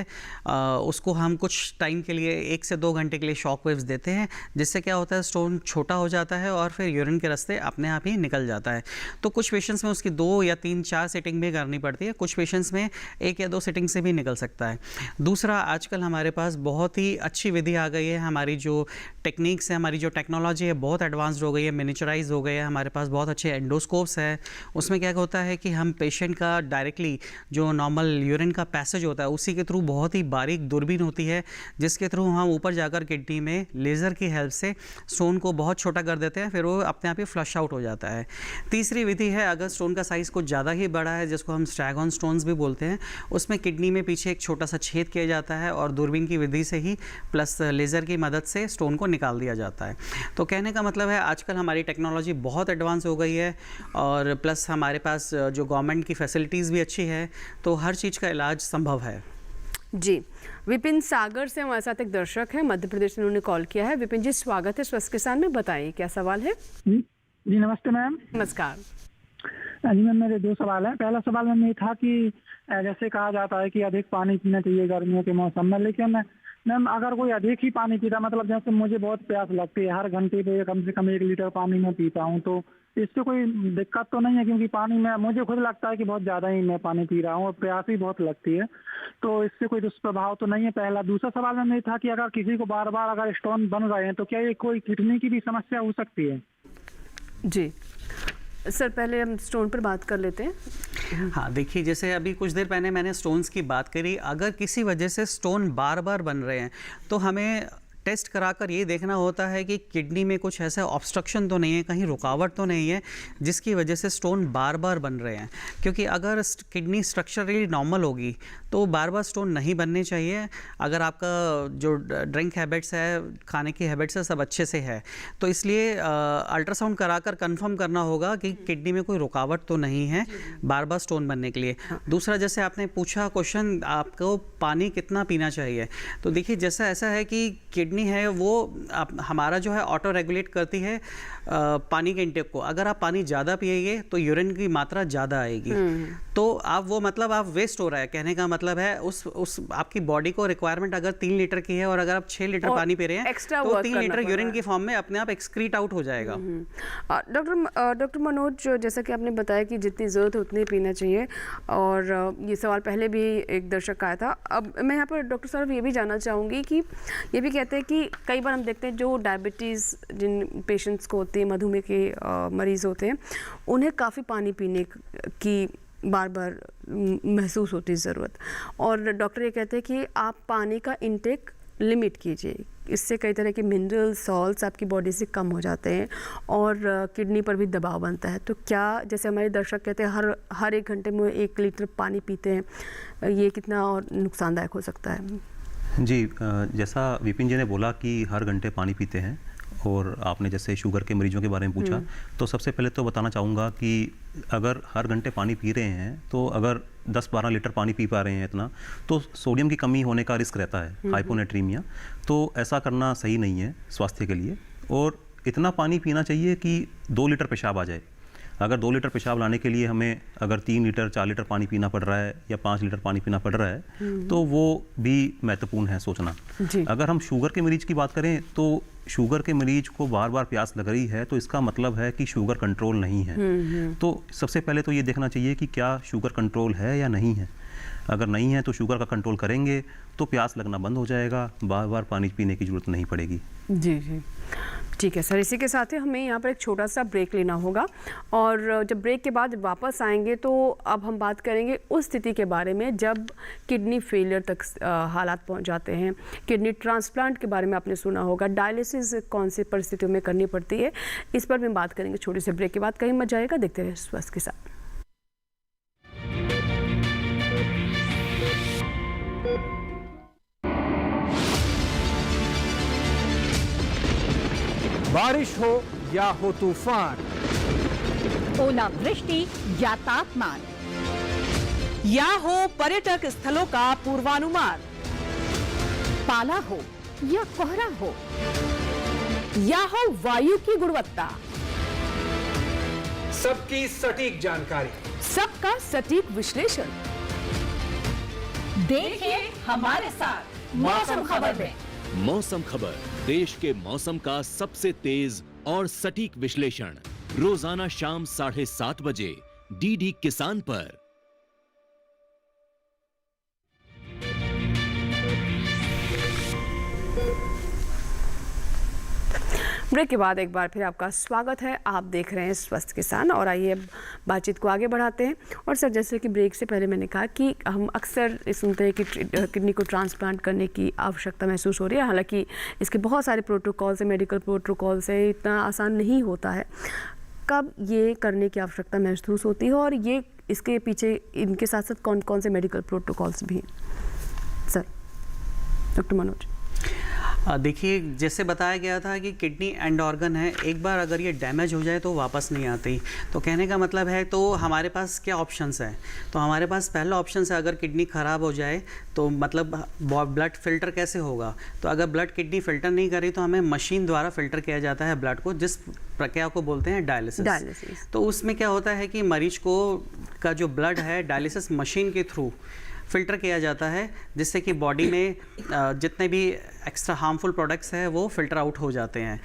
उसको हम कुछ टाइम के लिए 1 से 2 घंटे के लिए शॉक वेव्स देते हैं, जिससे क्या होता है स्टोन छोटा हो जाता है और फिर यूरिन के रास्ते अपने आप ही निकल जाता है। तो कुछ पेशेंट्स में उसकी 2 या 3-4 सेटिंग भी करनी पड़ती है, कुछ पेशेंट्स में 1 या 2 सेटिंग से भी निकल सकता है। दूसरा, आजकल हमारे पास बहुत ही अच्छी विधि आ गई है। हमारी जो टेक्निक्स है, हमारी जो टेक्नोलॉजी है बहुत एडवांस्ड हो गई है, मिनिचराइज हो गई है। हमारे पास बहुत अच्छे एंडोस्कोप्स है। उसमें क्या होता है कि हम पेशेंट का डायरेक्टली जो नॉर्मल यूरिन का पैसेज होता है उसी के थ्रू बहुत ही बारीक दूरबीन होती है, जिसके थ्रू हम ऊपर जाकर किडनी में लेज़र की हेल्प से स्टोन को बहुत छोटा कर देते हैं, फिर वो अपने आप ही फ्लश आउट हो जाता है। तीसरी विधि है, अगर स्टोन का साइज़ कुछ ज़्यादा ही बड़ा है, जिसको हम स्ट्रैगन स्टोन्स भी बोलते हैं, उसमें किडनी में पीछे एक छोटा सा छेद किया जाता है और दूरबीन की विधि से ही प्लस लेज़र की मदद से स्टोन को निकाल दिया जाता है। तो कहने का मतलब है आजकल हमारी टेक्नोलॉजी बहुत एडवांस हो गई है, और प्लस हमारे पास जो गवर्नमेंट की फैसिलिटीज़ भी अच्छी है, तो हर चीज़ का इलाज संभव है। जी, विपिन सागर से हमारे साथ एक दर्शक है, मध्य प्रदेश से उन्होंने कॉल किया है। विपिन जी, स्वागत है स्वस्थ किसान में, बताइए क्या सवाल है? जी नमस्ते मैम। नमस्कार जी मैम, मेरे 2 सवाल हैं। पहला सवाल मैम ये था कि जैसे कहा जाता है कि अधिक पानी पीना चाहिए गर्मियों के मौसम में, लेकिन मैम अगर कोई अधिक ही पानी पीता, मतलब जैसे मुझे बहुत प्यास लगती है, हर घंटे पे कम से कम 1 लीटर पानी मैं पीता हूँ, तो इससे कोई दिक्कत तो नहीं है? क्योंकि पानी में मुझे खुद लगता है कि बहुत ज़्यादा ही मैं पानी पी रहा हूँ और प्यास भी बहुत लगती है, तो इससे कोई दुष्प्रभाव तो नहीं है? पहला। दूसरा सवाल मैम ये था कि अगर किसी को बार बार अगर स्टोन बन रहे हैं तो क्या ये कोई किडनी की भी समस्या हो सकती है? जी सर, पहले हम स्टोन पर बात कर लेते हैं। हाँ देखिए, जैसे अभी कुछ देर पहले मैंने स्टोन्स की बात करी। अगर किसी वजह से स्टोन बार बार बन रहे हैं तो हमें टेस्ट कराकर ये देखना होता है कि किडनी में कुछ ऐसा ऑब्स्ट्रक्शन तो नहीं है, कहीं रुकावट तो नहीं है जिसकी वजह से स्टोन बार बार बन रहे हैं। क्योंकि अगर किडनी स्ट्रक्चरली नॉर्मल होगी तो बार बार स्टोन नहीं बनने चाहिए। अगर आपका जो ड्रिंक हैबिट्स है, खाने की हैबिट्स है, सब अच्छे से है, तो इसलिए अल्ट्रासाउंड कराकर कंफर्म करना होगा कि किडनी में कोई रुकावट तो नहीं है बार बार स्टोन बनने के लिए। दूसरा, जैसे आपने पूछा क्वेश्चन, आपको पानी कितना पीना चाहिए, तो देखिए जैसा ऐसा है कि किडनी किडनी है वो हमारा जो है ऑटो रेगुलेट करती है पानी के इंटेक को। अगर आप पानी ज़्यादा पिएंगे तो यूरिन की मात्रा ज़्यादा आएगी, तो आप वो मतलब आप वेस्ट हो रहा है, कहने का मतलब है उस आपकी बॉडी को रिक्वायरमेंट अगर 3 लीटर की है और अगर आप 6 लीटर पानी पी रहे हैं तो 3 लीटर यूरिन की फॉर्म में अपने आप एक्सक्रीट आउट हो जाएगा। डॉक्टर मनोज, जैसा कि आपने बताया कि जितनी ज़रूरत है उतनी पीना चाहिए, और ये सवाल पहले भी एक दर्शक का आया था। अब मैं यहाँ पर डॉक्टर साहब ये भी जानना चाहूँगी कि ये भी कहते हैं कि कई बार हम देखते हैं जो डायबिटीज़ जिन पेशेंट्स को होते हैं, मधुमेह के मरीज़ होते हैं, उन्हें काफ़ी पानी पीने की बार बार महसूस होती है ज़रूरत, और डॉक्टर ये कहते हैं कि आप पानी का इंटेक लिमिट कीजिए, इससे कई तरह के मिनरल सॉल्ट्स आपकी बॉडी से कम हो जाते हैं और किडनी पर भी दबाव बनता है। तो क्या, जैसे हमारे दर्शक कहते हैं हर 1 घंटे में 1 लीटर पानी पीते हैं, ये कितना और नुकसानदायक हो सकता है? जी, जैसा विपिन जी ने बोला कि हर घंटे पानी पीते हैं, और आपने जैसे शुगर के मरीजों के बारे में पूछा, तो सबसे पहले तो बताना चाहूँगा कि अगर हर घंटे पानी पी रहे हैं तो अगर 10-12 लीटर पानी पी पा रहे हैं इतना, तो सोडियम की कमी होने का रिस्क रहता है, हाइपोनेट्रीमिया। तो ऐसा करना सही नहीं है स्वास्थ्य के लिए, और इतना पानी पीना चाहिए कि 2 लीटर पेशाब आ जाए। अगर 2 लीटर पेशाब लाने के लिए हमें अगर 3 लीटर 4 लीटर पानी पीना पड़ रहा है या 5 लीटर पानी पीना पड़ रहा है, तो वो भी महत्वपूर्ण है सोचना। अगर हम शुगर के मरीज की बात करें तो शुगर के मरीज को बार बार प्यास लग रही है, तो इसका मतलब है कि शुगर कंट्रोल नहीं है। तो सबसे पहले तो ये देखना चाहिए कि क्या शुगर कंट्रोल है या नहीं है। अगर नहीं है तो शुगर का कंट्रोल करेंगे तो प्यास लगना बंद हो जाएगा, बार बार पानी पीने की ज़रूरत नहीं पड़ेगी। जी जी, ठीक है सर। इसी के साथ ही हमें यहाँ पर एक छोटा सा ब्रेक लेना होगा, और जब ब्रेक के बाद वापस आएंगे तो अब हम बात करेंगे उस स्थिति के बारे में जब किडनी फेलियर तक हालात पहुँच जाते हैं। किडनी ट्रांसप्लांट के बारे में आपने सुना होगा, डायलिसिस कौन सी परिस्थितियों में करनी पड़ती है, इस पर भी बात करेंगे छोटे से ब्रेक के बाद। कहीं मत जाएगा, देखते रहिए स्वस्थ के साथ। बारिश हो या हो तूफान, ओलावृष्टि या तापमान, या हो पर्यटक स्थलों का पूर्वानुमान, पाला हो या कोहरा हो, या हो वायु की गुणवत्ता, सबकी सटीक जानकारी, सबका सटीक विश्लेषण। देखिए हमारे साथ मौसम खबर में। मौसम खबर, देश के मौसम का सबसे तेज और सटीक विश्लेषण, रोजाना शाम 7:30 बजे डीडी किसान पर। ब्रेक के बाद एक बार फिर आपका स्वागत है। आप देख रहे हैं स्वस्थ किसान, और आइए अब बातचीत को आगे बढ़ाते हैं। और सर, जैसे कि ब्रेक से पहले मैंने कहा कि हम अक्सर सुनते हैं कि किडनी को ट्रांसप्लांट करने की आवश्यकता महसूस हो रही है। हालांकि इसके बहुत सारे प्रोटोकॉल्स हैं, मेडिकल प्रोटोकॉल्स हैं, इतना आसान नहीं होता है। कब ये करने की आवश्यकता महसूस होती है, और ये इसके पीछे इनके साथ साथ कौन कौन से मेडिकल प्रोटोकॉल्स भी हैं सर? डॉक्टर मनोज। देखिए, जैसे बताया गया था कि किडनी एंड ऑर्गन है, एक बार अगर ये डैमेज हो जाए तो वापस नहीं आती। तो कहने का मतलब है, तो हमारे पास क्या ऑप्शंस हैं? तो हमारे पास पहला ऑप्शन है, अगर किडनी ख़राब हो जाए तो मतलब ब्लड फ़िल्टर कैसे होगा? तो अगर ब्लड किडनी फ़िल्टर नहीं करे तो हमें मशीन द्वारा फ़िल्टर किया जाता है ब्लड को, जिस प्रक्रिया को बोलते हैं डायलिसिस। तो उसमें क्या होता है कि मरीज को का जो ब्लड है डायलिसिस मशीन के थ्रू फ़िल्टर किया जाता है, जिससे कि बॉडी में जितने भी एक्स्ट्रा हार्मफुल प्रोडक्ट्स हैं वो फ़िल्टर आउट हो जाते हैं।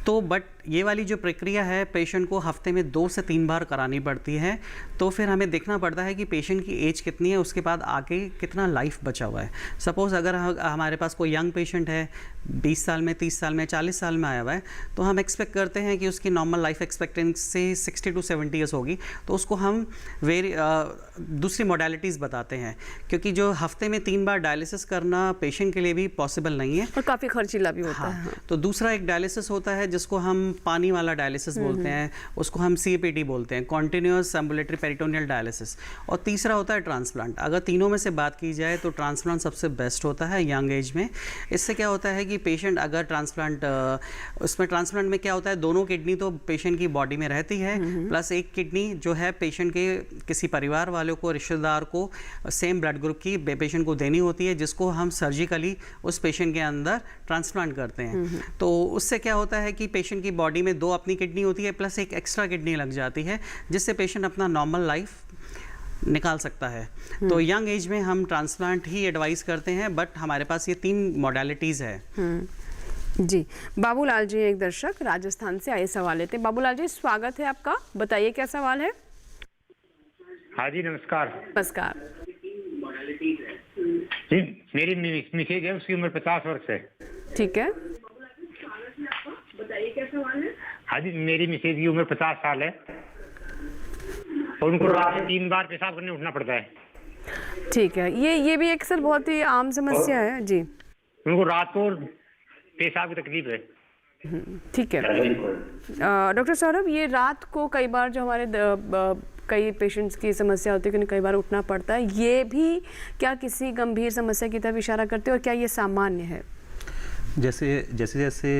तो बट ये वाली जो प्रक्रिया है पेशेंट को हफ्ते में 2 से 3 बार करानी पड़ती है। तो फिर हमें देखना पड़ता है कि पेशेंट की एज कितनी है, उसके बाद आगे कितना लाइफ बचा हुआ है। सपोज़ अगर हमारे पास कोई यंग पेशेंट है, 20 साल में, 30 साल में, 40 साल में आया हुआ है, तो हम एक्सपेक्ट करते हैं कि उसकी normal life expectancy 60 to 70 years होगी। तो उसको हम दूसरी मॉडलिटीज़ बताते हैं, क्योंकि जो हफ्ते में 3 बार डायलिसिस करना पेशेंट के लिए भी पॉसिबल नहीं है और काफ़ी खर्चीला भी होता है। तो दूसरा एक डायलिसिस होता है जिसको हम हम पानी वाला डायलिसिस बोलते हैं, उसको हम CAPT बोलते हैं, कॉन्टिन्यूस एम्बुलेटरी पेरिटोनियल डायलिसिस, और तीसरा होता है ट्रांसप्लांट। अगर तीनों में से बात की जाए तो ट्रांसप्लांट सबसे बेस्ट होता है यंग एज में। इससे क्या होता है कि पेशेंट अगर उसमें ट्रांसप्लांट में क्या होता है, दोनों किडनी तो पेशेंट की बॉडी में रहती है, प्लस एक किडनी जो है पेशेंट के किसी परिवार वालों को, रिश्तेदार को सेम ब्लड ग्रुप की पेशेंट को देनी होती है, जिसको हम सर्जिकली उस पेशेंट के अंदर ट्रांसप्लांट करते हैं। तो उससे क्या होता है कि पेशेंट की बॉडी में 2 अपनी किडनी होती है प्लस एक एक्स्ट्रा किडनी लग जाती है, जिससे पेशेंट अपना नॉर्मल लाइफ निकाल सकता है। तो यंग एज में हम ट्रांसप्लांट ही एडवाइस करते हैं, बट हमारे पास ये 3 मॉडलिटीज़ है। जी, बाबूलाल जी एक दर्शक राजस्थान से आए सवाल लेते हैं। बाबूलाल जी स्वागत है आपका, बताइए क्या सवाल है। हाँ जी नमस्कार। नमस्कार जी, मेरी मिसेज है, उसकी उम्र 50 वर्ष है। ठीक है, बताइए क्या सवाल है। हाँ जी, मेरी मिसेज की उम्र 50 साल है और उनको रात में 3 बार पेशाब करने उठना पड़ता है। ठीक है, ये भी एक सर बहुत ही आम समस्या है जी। उनको रात को पेशाब की तकलीफ है। ठीक है डॉक्टर सौरभ, ये रात को कई बार जो हमारे कई पेशेंट्स की समस्या होती है कि कई बार उठना पड़ता है, ये भी क्या किसी गंभीर समस्या की तरफ इशारा करते हैं और क्या ये सामान्य है? जैसे जैसे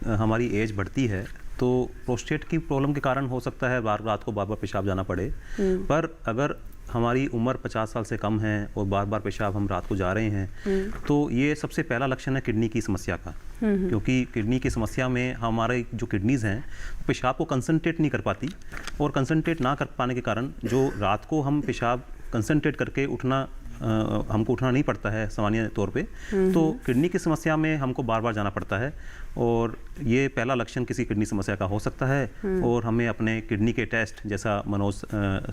हमारी एज बढ़ती है तो प्रोस्टेट की प्रॉब्लम के कारण हो सकता है रात को बार बार पेशाब जाना पड़े, पर अगर हमारी उम्र 50 साल से कम है और बार बार पेशाब हम रात को जा रहे हैं तो ये सबसे पहला लक्षण है किडनी की समस्या का। क्योंकि किडनी की समस्या में हमारे जो किडनीज हैं पेशाब को कंसंट्रेट नहीं कर पाती, और कंसंट्रेट ना कर पाने के कारण जो रात को हम पेशाब कंसंट्रेट करके हमको उठना नहीं पड़ता है सामान्य तौर पे, तो किडनी की समस्या में हमको बार बार जाना पड़ता है, और ये पहला लक्षण किसी किडनी समस्या का हो सकता है। और हमें अपने किडनी के टेस्ट, जैसा मनोज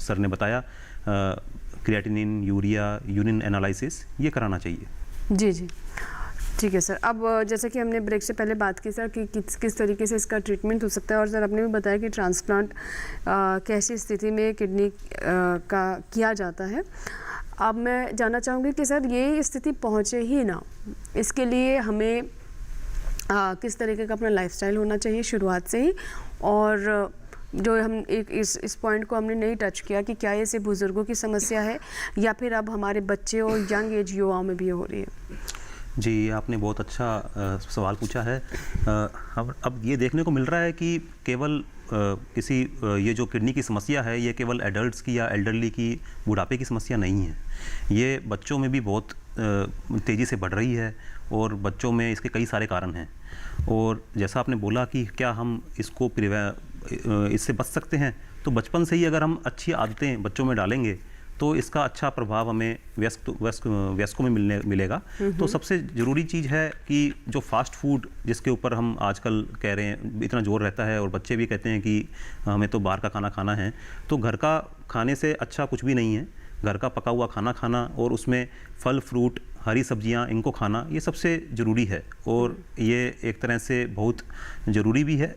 सर ने बताया, क्रिएटिनिन, यूरिया, यूरिन एनालिसिस, ये कराना चाहिए। जी जी, ठीक है सर। अब जैसे कि हमने ब्रेक से पहले बात की सर कि किस तरीके से इसका ट्रीटमेंट हो सकता है, और सर आपने भी बताया कि ट्रांसप्लांट कैसी स्थिति में किडनी का किया जाता है। अब मैं जानना चाहूँगी कि सर ये स्थिति पहुँचे ही ना, इसके लिए हमें किस तरीके का अपना लाइफस्टाइल होना चाहिए शुरुआत से ही, और जो हम एक इस पॉइंट को हमने नहीं टच किया कि क्या ये सिर्फ बुजुर्गों की समस्या है या फिर अब हमारे बच्चे और यंग एज युवाओं में भी हो रही है? जी, आपने बहुत अच्छा सवाल पूछा है। अब ये देखने को मिल रहा है कि केवल ये जो किडनी की समस्या है ये केवल एडल्ट्स की या एल्डरली की, बुढ़ापे की समस्या नहीं है। ये बच्चों में भी बहुत तेज़ी से बढ़ रही है, और बच्चों में इसके कई सारे कारण हैं। और जैसा आपने बोला कि क्या हम इससे बच सकते हैं, तो बचपन से ही अगर हम अच्छी आदतें बच्चों में डालेंगे तो इसका अच्छा प्रभाव हमें वयस्कों में मिलेगा। तो सबसे ज़रूरी चीज़ है कि जो फास्ट फूड जिसके ऊपर हम आजकल कह रहे हैं इतना जोर रहता है, और बच्चे भी कहते हैं कि हमें तो बाहर का खाना खाना है, तो घर का खाने से अच्छा कुछ भी नहीं है। घर का पका हुआ खाना खाना और उसमें फल फ्रूट, हरी सब्जियां, इनको खाना, ये सबसे ज़रूरी है, और ये एक तरह से बहुत ज़रूरी भी है।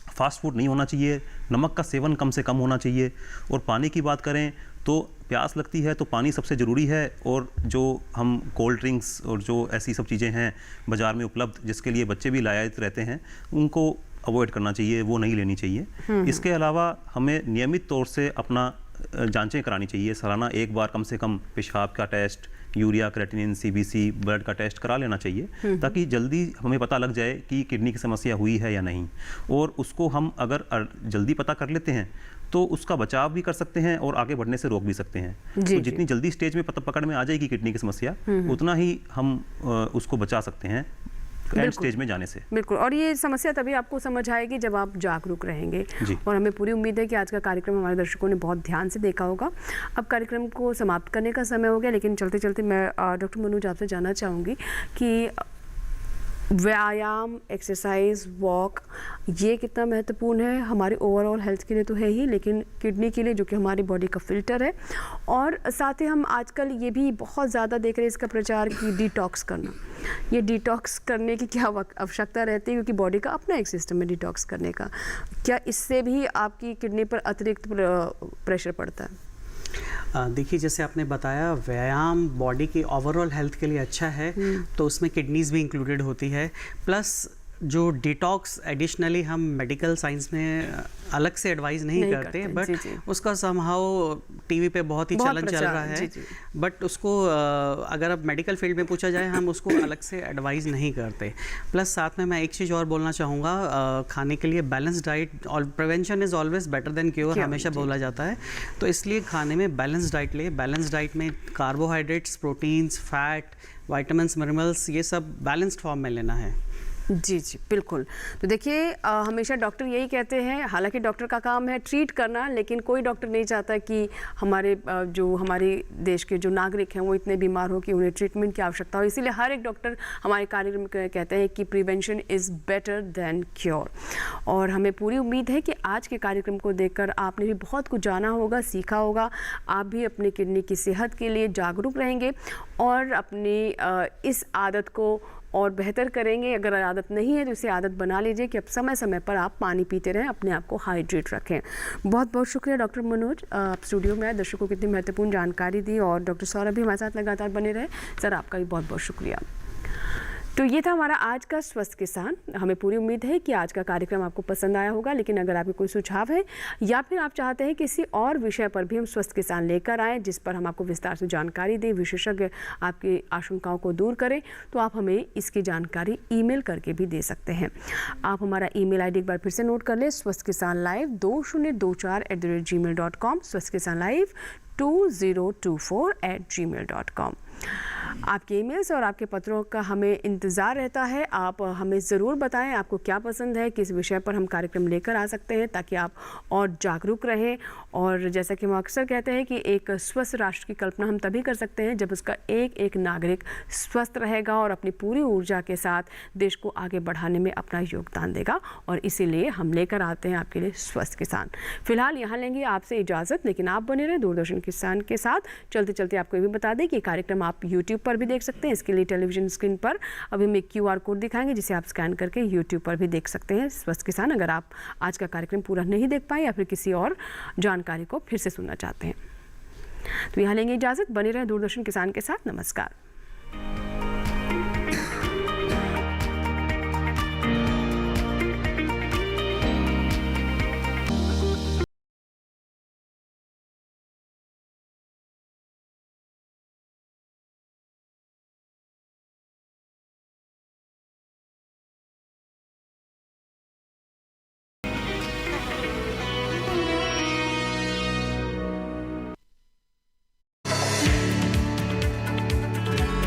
फास्ट फूड नहीं होना चाहिए, नमक का सेवन कम से कम होना चाहिए, और पानी की बात करें तो प्यास लगती है तो पानी सबसे ज़रूरी है। और जो हम कोल्ड ड्रिंक्स और जो ऐसी सब चीज़ें हैं बाज़ार में उपलब्ध, जिसके लिए बच्चे भी लायक रहते हैं, उनको अवॉइड करना चाहिए, वो नहीं लेनी चाहिए। इसके अलावा हमें नियमित तौर से अपना जांचें करानी चाहिए। सालाना एक बार कम से कम पेशाब का test, urea, creatinine, CBC, blood का टेस्ट करा लेना चाहिए, ताकि जल्दी हमें पता लग जाए कि किडनी की समस्या हुई है या नहीं। और उसको हम अगर जल्दी पता कर लेते हैं तो उसका बचाव भी कर सकते हैं और आगे बढ़ने से रोक भी सकते हैं। तो जितनी जल्दी स्टेज में पकड़ में आ जाएगी किडनी की समस्या, उतना ही हम उसको बचा सकते हैं एंड स्टेज में जाने से। बिल्कुल, और ये समस्या तभी आपको समझ आएगी जब आप जागरूक रहेंगे। और हमें पूरी उम्मीद है कि आज का कार्यक्रम हमारे दर्शकों ने बहुत ध्यान से देखा होगा। अब कार्यक्रम को समाप्त करने का समय हो गया, लेकिन चलते चलते मैं डॉक्टर मनोज आपसे जानना चाहूँगी कि व्यायाम, एक्सरसाइज, वॉक, ये कितना महत्वपूर्ण है हमारी ओवरऑल हेल्थ के लिए तो है ही, लेकिन किडनी के लिए जो कि हमारी बॉडी का फिल्टर है। और साथ ही हम आजकल ये भी बहुत ज़्यादा देख रहे हैं इसका प्रचार कि डिटॉक्स करना, ये डिटॉक्स करने की क्या आवश्यकता रहती है, क्योंकि बॉडी का अपना एक सिस्टम है डिटॉक्स करने का। क्या इससे भी आपकी किडनी पर अतिरिक्त प्रेशर पड़ता है? देखिए, जैसे आपने बताया व्यायाम बॉडी की ओवरऑल हेल्थ के लिए अच्छा है, तो उसमें किडनीज भी इंक्लूडेड होती है। प्लस जो डिटॉक्स एडिशनली हम मेडिकल साइंस में अलग से एडवाइस नहीं करते, बट उसका समहाउ टीवी पे बहुत ही चलन चल रहा है, बट उसको अगर अब मेडिकल फील्ड में पूछा जाए हम उसको अलग से एडवाइस नहीं करते। प्लस साथ में मैं एक चीज़ और बोलना चाहूँगा, खाने के लिए बैलेंस डाइट और prevention is always better than cure हमेशा बोला जाता है, तो इसलिए खाने में बैलेंस डाइट ले। बैलेंस डाइट में carbohydrates, proteins, fat, vitamins, minerals, ये सब बैलेंस्ड फॉर्म में लेना है। जी जी बिल्कुल। तो देखिए हमेशा डॉक्टर यही कहते हैं, हालांकि डॉक्टर का काम है ट्रीट करना, लेकिन कोई डॉक्टर नहीं चाहता कि हमारे देश के जो नागरिक हैं वो इतने बीमार हो कि उन्हें ट्रीटमेंट की आवश्यकता हो। इसीलिए हर एक डॉक्टर हमारे कार्यक्रम में कहते हैं कि prevention is better than cure. और हमें पूरी उम्मीद है कि आज के कार्यक्रम को देखकर आपने भी बहुत कुछ जाना होगा, सीखा होगा। आप भी अपनी किडनी की सेहत के लिए जागरूक रहेंगे और अपनी इस आदत को और बेहतर करेंगे। अगर आदत नहीं है तो इसे आदत बना लीजिए कि अब समय समय पर आप पानी पीते रहें, अपने आप को हाइड्रेट रखें। बहुत बहुत शुक्रिया डॉक्टर मनोज, आप स्टूडियो में आए, दर्शकों को इतनी महत्वपूर्ण जानकारी दी, और डॉक्टर सौरभ भी हमारे साथ लगातार बने रहे। सर आपका भी बहुत बहुत शुक्रिया। तो ये था हमारा आज का स्वस्थ किसान। हमें पूरी उम्मीद है कि आज का कार्यक्रम आपको पसंद आया होगा, लेकिन अगर आपके कोई सुझाव है या फिर आप चाहते हैं किसी और विषय पर भी हम स्वस्थ किसान लेकर आएँ जिस पर हम आपको विस्तार से जानकारी दें, विशेषज्ञ आपकी आशंकाओं को दूर करें, तो आप हमें इसकी जानकारी ईमेल करके भी दे सकते हैं। आप हमारा ईमेल आईडी एक बार फिर से नोट कर लें, swasthkisanlive2024@gmail.com, swasthkisanlive2024@gmail.com। आपके ईमेल्स और आपके पत्रों का हमें इंतज़ार रहता है। आप हमें ज़रूर बताएं आपको क्या पसंद है, किस विषय पर हम कार्यक्रम लेकर आ सकते हैं, ताकि आप और जागरूक रहें। और जैसा कि हम अक्सर कहते हैं कि एक स्वस्थ राष्ट्र की कल्पना हम तभी कर सकते हैं जब उसका एक एक नागरिक स्वस्थ रहेगा और अपनी पूरी ऊर्जा के साथ देश को आगे बढ़ाने में अपना योगदान देगा। और इसीलिए हम लेकर आते हैं आपके लिए स्वस्थ किसान। फिलहाल यहाँ लेंगे आपसे इजाज़त, लेकिन आप बने रहें दूरदर्शन किसान के साथ। चलते चलते आपको ये भी बता दें कि कार्यक्रम आप यूट्यूब पर भी देख सकते हैं। इसके लिए टेलीविजन स्क्रीन पर अभी हम एक QR कोड दिखाएंगे जिसे आप स्कैन करके यूट्यूब पर भी देख सकते हैं स्वस्थ किसान, अगर आप आज का कार्यक्रम पूरा नहीं देख पाए या फिर किसी और जानकारी को फिर से सुनना चाहते हैं। तो यहाँ लेंगे इजाज़त, बने रहें दूरदर्शन किसान के साथ। नमस्कार।